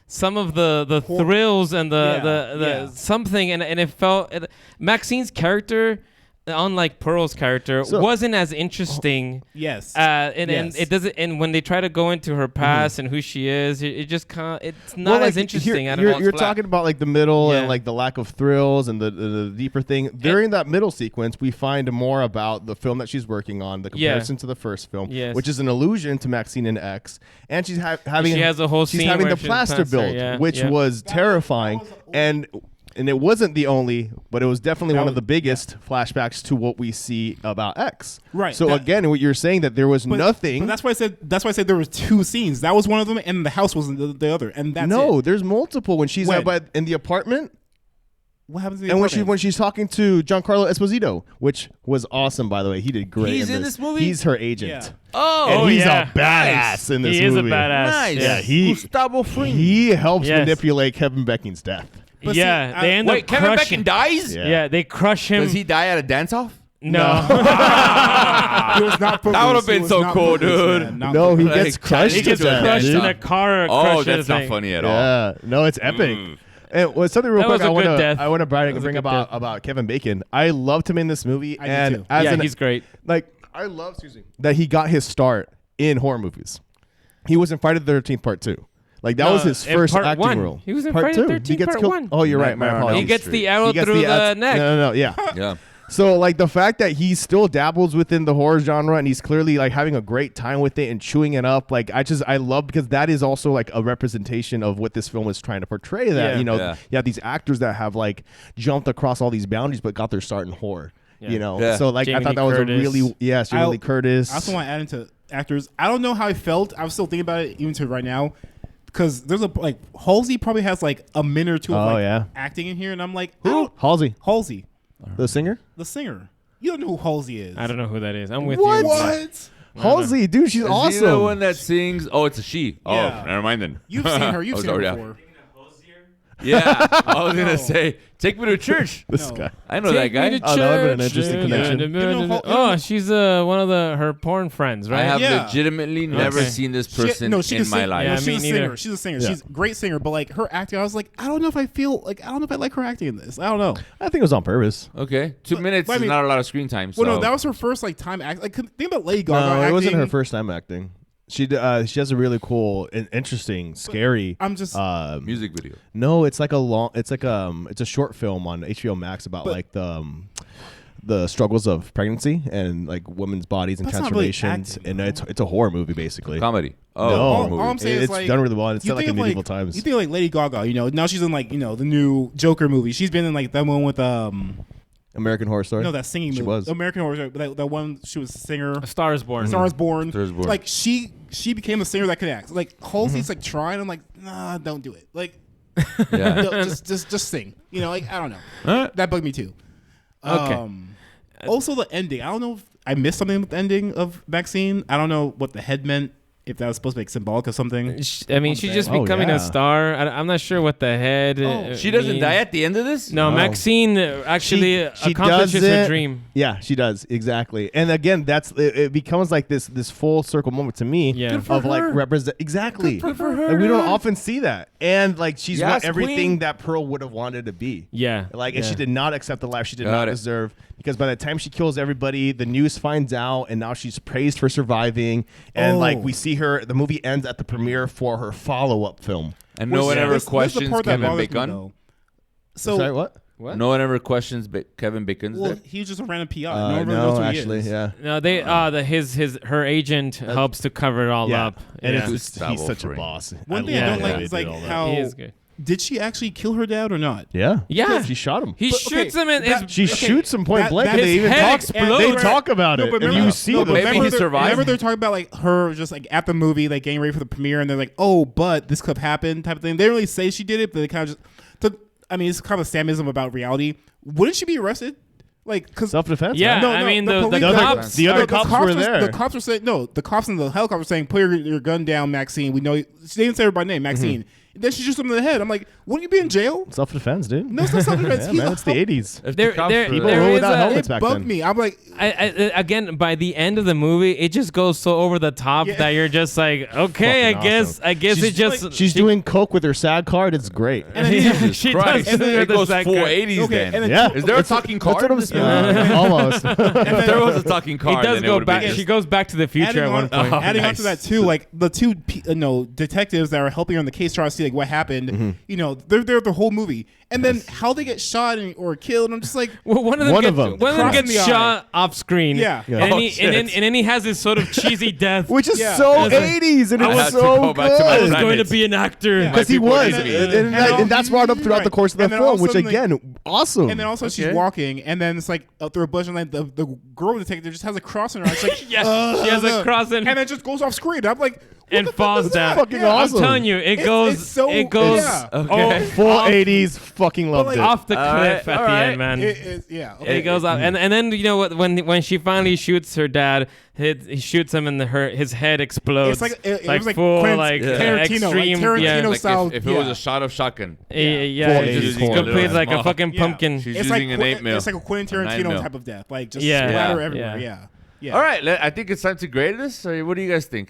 some of the thrills and the something, and it felt Maxine's character, unlike Pearl's character, wasn't as interesting. Yes. And Yes. it doesn't. And when they try to go into her past and who she is, it just it's not as interesting. I don't know. You're talking about like the middle Yeah. and like the lack of thrills and the deeper thing. During that middle sequence, we find more about the film that she's working on, the comparison to the first film, which is an allusion to Maxxine and X. And she's having She has a whole she's scene having where the she's plaster plaster, build, yeah, which yeah. was terrifying. And it wasn't the only, but it was definitely one of the biggest flashbacks to what we see about X. Right. So again, what you're saying that there was nothing. But that's why I said there were 2 scenes. That was one of them, and the house was the other. And that's it. There's multiple. When she's in the apartment, What happens in the and apartment? when she's talking to Giancarlo Esposito, which was awesome, by the way. He did great. He's in this movie? He's her agent. Yeah. And he's yeah. a badass in this He is movie. a badass. Nice. Yeah, Gustavo Fring. he helps Yes. manipulate Kevin Bacon's death. But Yeah, see, they end Wait, up Kevin crushing. Bacon dies? Yeah. Yeah, they crush him. Does he die at a dance-off? No. It was not That would've been so cool, dude. No, he gets crushed he gets to death. crushed dude. in a car. Oh, crushes that's not thing. funny at all. Yeah, no, it's epic. And something real That quick was a good death. I want to That was a bring good about death. about Kevin Bacon. I loved him in this movie, I did and too. as Yeah, an, he's great. like I love that he got his start in horror movies. He was in Friday the 13th Part 2. Like that No, was his in first Part acting 1. role. He was in Part Friday the 2. 13th He gets Part killed. 1. Oh, you're right. My Nightmare on apologies. He gets the arrow through the neck. No, yeah. Yeah. So like the fact that he still dabbles within the horror genre and he's clearly like having a great time with it and chewing it up, like I love, because that is also like a representation of what this film is trying to portray. That Yeah. you have these actors that have like jumped across all these boundaries but got their start in horror. Yeah. Yeah. So like I Jamie thought that was Curtis. a really Jamie Lee Curtis. I also want to add into actors. I don't know how I felt. I was still thinking about it even to right now, because there's Halsey probably has like a minute or two of acting in here, and I'm like, Who? Halsey, Halsey, the singer. the singer. You don't know who Halsey is. I don't know who that is. I'm with What? you. What? Halsey, dude, she's Is awesome. he the one that sings? Oh, it's a she. Yeah. Oh, never mind then. You've seen her. You've Oh, seen her sorry, yeah. before. Yeah, I was No. gonna say, take me to church. This No. guy. I know that Take me guy. to Oh, that would've been an church. interesting connection. You know, Oh, she's one of her porn friends, right? I have Yeah. legitimately never Okay. seen this She- person no, she in can my sing. life. No, Yeah, she's me a neither. singer. She's a singer. Yeah. She's a great singer, but like her acting, I was like, I don't know if I like her acting in this. I don't know. I think it was on purpose. Okay, 2 minutes but I is mean- not a lot of screen time. So. Well, no, that was her first like time act. Like think about Lady Gaga. No, it wasn't acting. her first time acting. She has a really cool and interesting, scary. I'm just music video. No, it's like it's a short film on HBO Max about like the struggles of pregnancy and like women's bodies and That's not really transformations, acting, and it's a horror movie basically. Comedy. Oh, No. horror all movie. I'm saying is It's like done really well. And it's you set like think in of, medieval times. You think like Lady Gaga, now she's in like the new Joker movie. She's been in like that one with American Horror Story. no, that singing She movie. was. American Horror Story, but that one she was a singer. A Star is Born. Stars Born. Stars Born. Like she became a singer that could act. Like Halsey's like trying. I'm like, nah, don't do it. Like Yeah. Just sing. You know, like I don't know. Huh? That bugged me too. Okay. Also, the ending. I don't know if I missed something with the ending of Maxxxine. I don't know what the head meant. If that was supposed to be like, symbolic of something. I mean, she's just becoming a star. I'm not sure what the head. She doesn't means. die at the end of this? No, Maxxxine actually She accomplishes does her it. dream. Yeah, she does exactly. And again, it becomes like this full circle moment to me Yeah. Good of like represent exactly. Like, we don't often see that, and like she's Yes, what everything queen. that Pearl would have wanted to be. Yeah. Like, and she did not accept the life she did Got not it. deserve, because by the time she kills everybody, the news finds out, and now she's praised for surviving. And like we see her, the movie ends at the premiere for her follow-up film. And no one ever This is the questions part that Kevin bothers me, Bacon? though. So Sorry, what? What? No one ever questions Kevin Bacon's well, death? he's just a random PR. no one really no, knows who actually, he is. yeah. No, they her agent helps to cover it all Yeah. up. And Yeah. he's such a boss. One thing I don't like is like how He is good. did she actually kill her dad or not? Yeah. Yeah. She shot him. He But, shoots okay, him in his. that- She shoots him point that- blank. that- And they his even head talk. explodes. They talk about it, but and remember- you see no, them. but Maybe remember he they're- survived. Remember they're talking about like her just like at the movie, like getting ready for the premiere, and they're like, "Oh, but this could have happened," type of thing. They didn't really say she did it, but they kind of just. I mean, it's kind of a Samism about reality. Wouldn't she be arrested? Like, because Self-defense. Yeah, right? I mean, the police- cops. the other cops were there. The cops were saying no. The cops in the helicopter were saying, "Put your gun down, Maxxxine. We know." She didn't say her by name, Maxxxine. Then she shoots him in the head. I'm like, wouldn't you be in jail? Self-defense, dude. No, it's not self-defense. Yeah, He's man, a- it's the 80s. If There- the cops there- were People there rode is without a- helmets It back bugged then. me. I'm like, Again, by the end of the movie, it just goes so over the top Yeah. that you're just like, okay, Fucking I guess She's- it just She's doing coke with her SAG card. It's great. she Christ. does. It goes the full second- 80s okay, then. and then Yeah. Is there a talking car? That's what in I'm this saying. movie? Almost. If there was a talking car, He does then it go would've been back. good. She goes back to the future at one point. adding on nice. to that too, like the two detectives that are helping her on the case trying to see like what happened. You know, they're there the whole movie, and then how they get shot or killed. I'm just like, Well, one of them Crossing gets the eye. shot off screen. Yeah. And, then Oh, he, shit. and then he has this sort of cheesy death. Which is Yeah. so It's like- 80s, and I it's had to so go back to my I was good. going to Primates. be an actor. Yeah. Because he people was, hate me. and that's brought up throughout the course of the And then all film, of a which sudden, again, awesome. and then also she's Okay. walking, and then it's like through a bush, and like the girl detective just has a cross in her eye. It's like, Yeah, she has a cross in- and then just goes off screen. I'm like, what and the fuck falls is down. that? fucking Yeah. awesome. I'm telling you, it It's goes. so- it goes. yeah. Okay. Full 80s, fucking loved like, it. Off the cliff Alright, at the alright. end, man. Yeah. It goes off, and then you know what? When she finally shoots her dad, he shoots him, and his head explodes. It's like it like was like full Quentin like Tarantino, extreme. like Tarantino yeah, Like style. if it was a shot of shotgun. yeah, Full it's 80s horror. complete like a Yeah. fucking Yeah. pumpkin. She's It's using like an 8 mil. It's like a Quentin Or 9 Tarantino mil. type of death, like just Yeah. splatter Yeah. everywhere. Yeah. Yeah. All right, I think it's time to grade this. Or what do you guys think?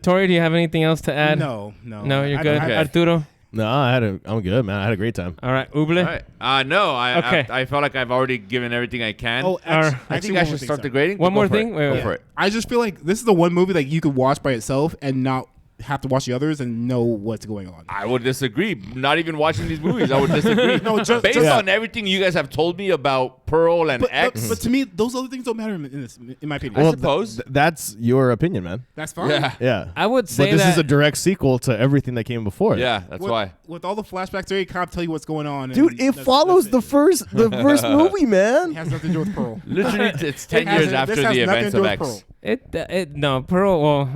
Tori, do you have anything else to add? No. No, you're I- good. Okay. Arturo. No, I'm good, man. I had a great time. All right, Uble. All right. No, Okay. I felt like I've already given everything I can. Oh, Our- actually, I think I should start the grading. One Go more for thing? it. Wait, Go wait. for it. I just feel like this is the one movie that you could watch by itself and not have to watch the others and know what's going on. I would disagree. Not even watching these movies, I would disagree. No, just- based just- on everything you guys have told me about Pearl and But X. to me, those other things don't matter in this, in my opinion. I suppose. That's your opinion, man. That's fine. Yeah, Yeah. I would say But this that is a direct sequel to everything that came before. yeah, that's why. With all the flashbacks, they kind of tell you what's going on. Dude, and it that's- follows that's the first movie, It man. has nothing to do with Pearl. Literally, it's 10 It has- years after this has the nothing events to do of with X. Pearl. no Pearl. Well,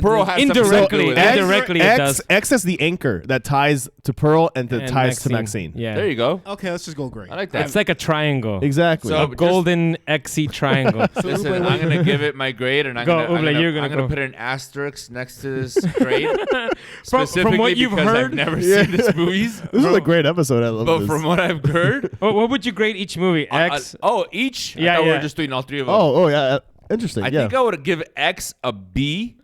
Pearl has something to do indirectly, with it. indirectly it does. X is the anchor that ties to Pearl and that And ties to Maxxxine. Yeah, There you go. Okay, let's just go great. I like that. it's like a triangle. Exactly. So- A golden XE triangle. Listen, Uble, I'm gonna give it my grade, and I'm Go, gonna, Uble, you're gonna I'm gonna go. put an asterisk next to this grade, from specifically what you've because heard? I've never seen this movies. this is a great episode. I love But this. from what I've heard, What would you grade each movie? X. each. Yeah, I thought we yeah. were just doing all three of them. oh yeah, interesting. I yeah. think I would give X a B.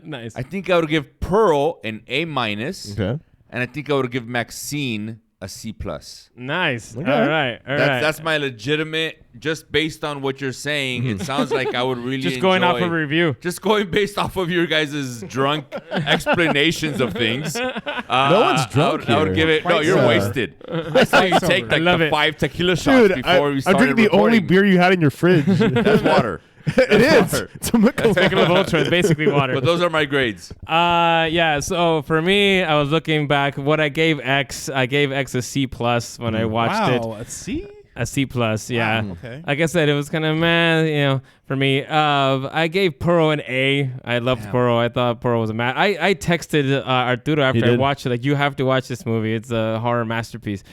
Nice. I think I would give Pearl an A minus, okay. and I think I would give Maxxxine a C plus. Nice. Okay. All right. All right. That's my legitimate. Just based on what you're saying, it sounds like I would really just going off a enjoy- review. Just going based off of your guys' drunk explanations of things. No one's drunk I would here. give it. No, Quite you're sober. wasted. I saw you take sober. like love the it. 5 tequila shots Dude, before we I'm started drinking the only recording. beer you had in your fridge. That's water. It is. water. It's a Michelob. Michelob Ultra is basically water. But those are my grades. Yeah. So for me, I was looking back. What I gave X a C plus when I watched it. Wow, see? A C plus, yeah. Okay. Like I said, it was kind of man, for me. I gave Pearl an A. I loved Pearl. I thought Pearl was a I texted Arturo after I watched it, like, you have to watch this movie. It's a horror masterpiece.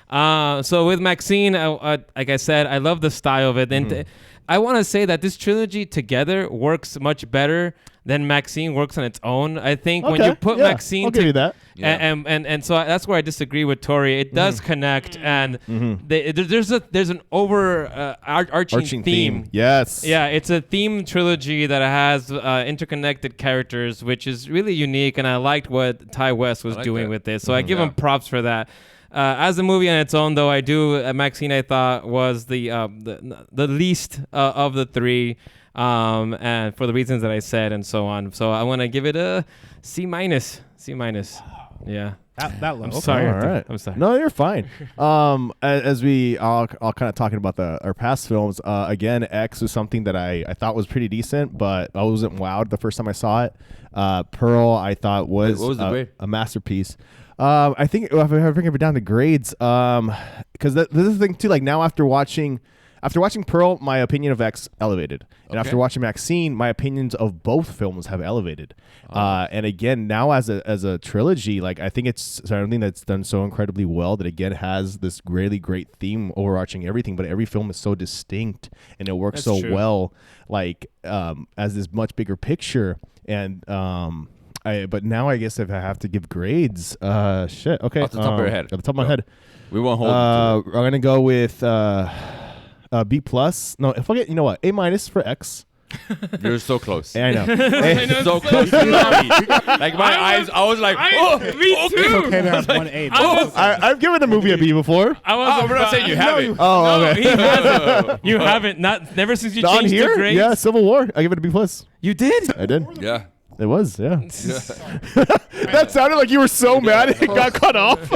So with Maxxine, like I said, I love the style of it. And I want to say that this trilogy together works much better than Maxxine works on its own. I think when you put Maxxine, I'll give you that. And so that's where I disagree with Tori. It does connect, and there's an arching theme. Yes. Yeah, it's a theme trilogy that has interconnected characters, which is really unique, and I liked what Ty West was doing with this. So I give him props for that. As a movie on its own, though, I do Maxxine, I thought, was the least of the three, and for the reasons that I said and so on. So I want to give it a C minus. Yeah. That low. I'm sorry. All right. I'm sorry. No, you're fine. As we all kind of talking about our past films, again, X was something that I thought was pretty decent, but I wasn't wowed the first time I saw it. Pearl, I thought was, a masterpiece. I think if I bring it down to grades, because this is the thing too. Like now, after watching Pearl, my opinion of X elevated, and after watching Maxxine, my opinions of both films have elevated. And again, now as a trilogy, like I think it's something that's done so incredibly well that again has this really great theme overarching everything, but every film is so distinct and it works well, like as this much bigger picture. And but now I guess if I have to give grades, shit. Okay, off the top of your head. Off the top of my head, we won't hold. I'm gonna go with B plus. No, if I get, you know what, A minus for X. You're so close. Yeah, I know. I know, So close. Like my eyes, I was like, oh, me too. It's okay to have 1A. I've given the movie a B before. we're not saying you haven't. Oh, No, okay. he hasn't. You haven't. Never since you On changed here, the grades. yeah, Civil War. I give it a B plus. You did. I did. Yeah. It was, yeah. That sounded like you were so mad it got cut off.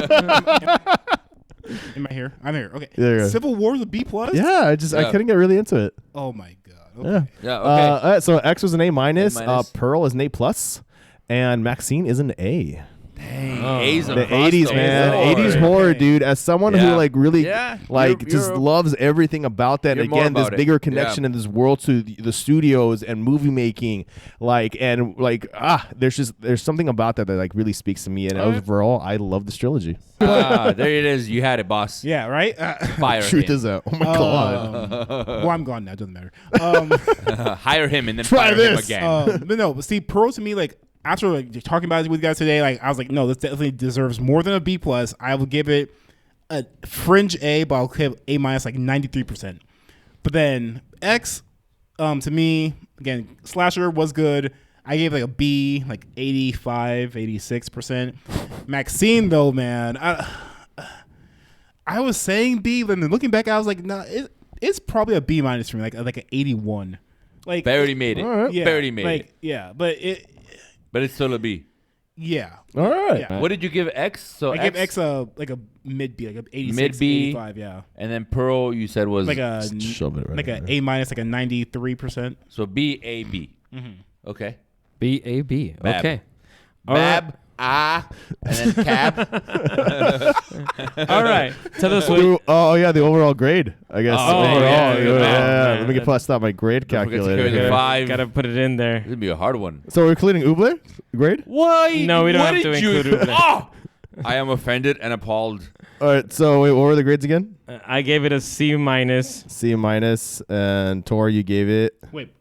Am I here? I'm here. Okay. There you go. Civil War's a B plus. Yeah, I couldn't get really into it. Oh my god. Yeah. Okay. Yeah. Okay. All right, so X was an A minus. A minus. Pearl is an A plus, and Maxxine is an A. A's The across 80s, the man. board. 80s horror, dude. As someone who like really You're- just loves everything about that. You're And more again, this about it. bigger connection in this world to the studios and movie making, there's something about that like really speaks to me. And overall, I love this trilogy. There it is. You had it, boss. Yeah. Right. Fire Truth him. is out. Oh my god. Well, I'm gone now. Doesn't matter. Hire him and then Try fire this. him again. But no. But see, Pearl to me, like after like talking about it with you guys today, like I was like, no, this definitely deserves more than a B plus. I will give it a fringe A, but I'll give A minus like 93%. But then X, to me, again, slasher was good. I gave like a B, like 85, 86%. Maxxine though, man, I was saying B, but then looking back, I was like, nah, it's probably a B minus for me, like an 81. Like Barely made it. yeah, Barely made like, it. Yeah, but But it's still a B. yeah. All right. Yeah. What did you give X? So I give X like a mid B, like a 86, Mid B. 85, yeah. And then Pearl, you said was Like a Shove it right like in a A minus, like a 93%. so B A B. Okay. B-A-B. Bab. Okay. Bab, and then cab. All right. Tell us what. Oh yeah, the overall grade. I guess. Oh, overall, yeah, good math. Let me bust out my grade Don't forget to calculator. carry the here. 5. Gotta put it in there. This would be a hard one. So we're including Uble grade. Why? No, we don't What have to did you- include Uble. Oh! I am offended and appalled. All right. So wait, what were the grades again? I gave it a C minus. C minus, and Tor, you gave it Wait,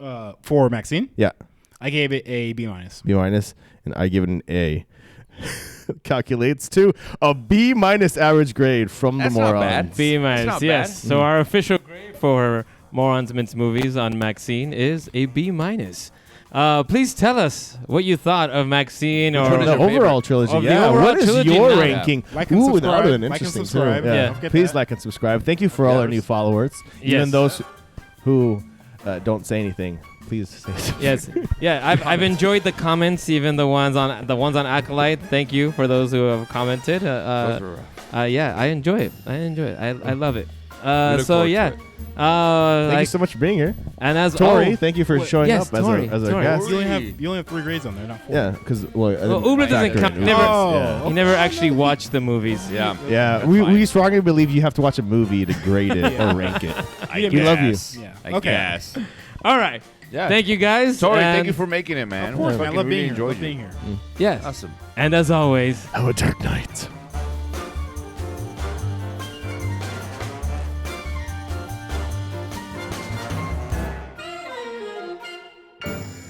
for Maxxine, yeah I gave it a B minus. B minus, and I give it an A. Calculates to a B minus average grade from That's the not morons. bad. B That's minus. not Yes. bad. So our official grade for Morons Mince Movies on Maxxine is a B minus. Please tell us what you thought of Maxxine one or is The your overall favorite? trilogy. Of the Yeah. overall What is trilogy, your not- ranking? Like and Ooh, that would have subscribe. been Like and interesting subscribe. too. Yeah. Don't forget Please that. like and subscribe. Thank you for all our Yes. new followers. Even Yes. those who don't say anything. Please say something. Yes, yeah. I've enjoyed the comments, even the ones on Acolyte. Thank you for those who have commented. Those were rough. Yeah, I enjoy it. I love it. look So forward to yeah. it. Thank you Like, so much for being here. and as Tori, oh, thank you for showing yes, up as Tori, a Tori. guest. You only have 3 grades on there, not 4. Yeah, because Well, Uber doesn't factor count. in Never, Oh. He never actually watched the movies. Yeah. Yeah, That's we fine. strongly believe you have to watch a movie to grade it or rank it. I We love you. Yeah. I Okay. guess. All right. Yeah. Thank you guys. Tori, thank and- you for making it, man. Of course, man. I Fucking love really being here. enjoyed Love being you. here. Yes. Awesome. And as always, Have a dark night.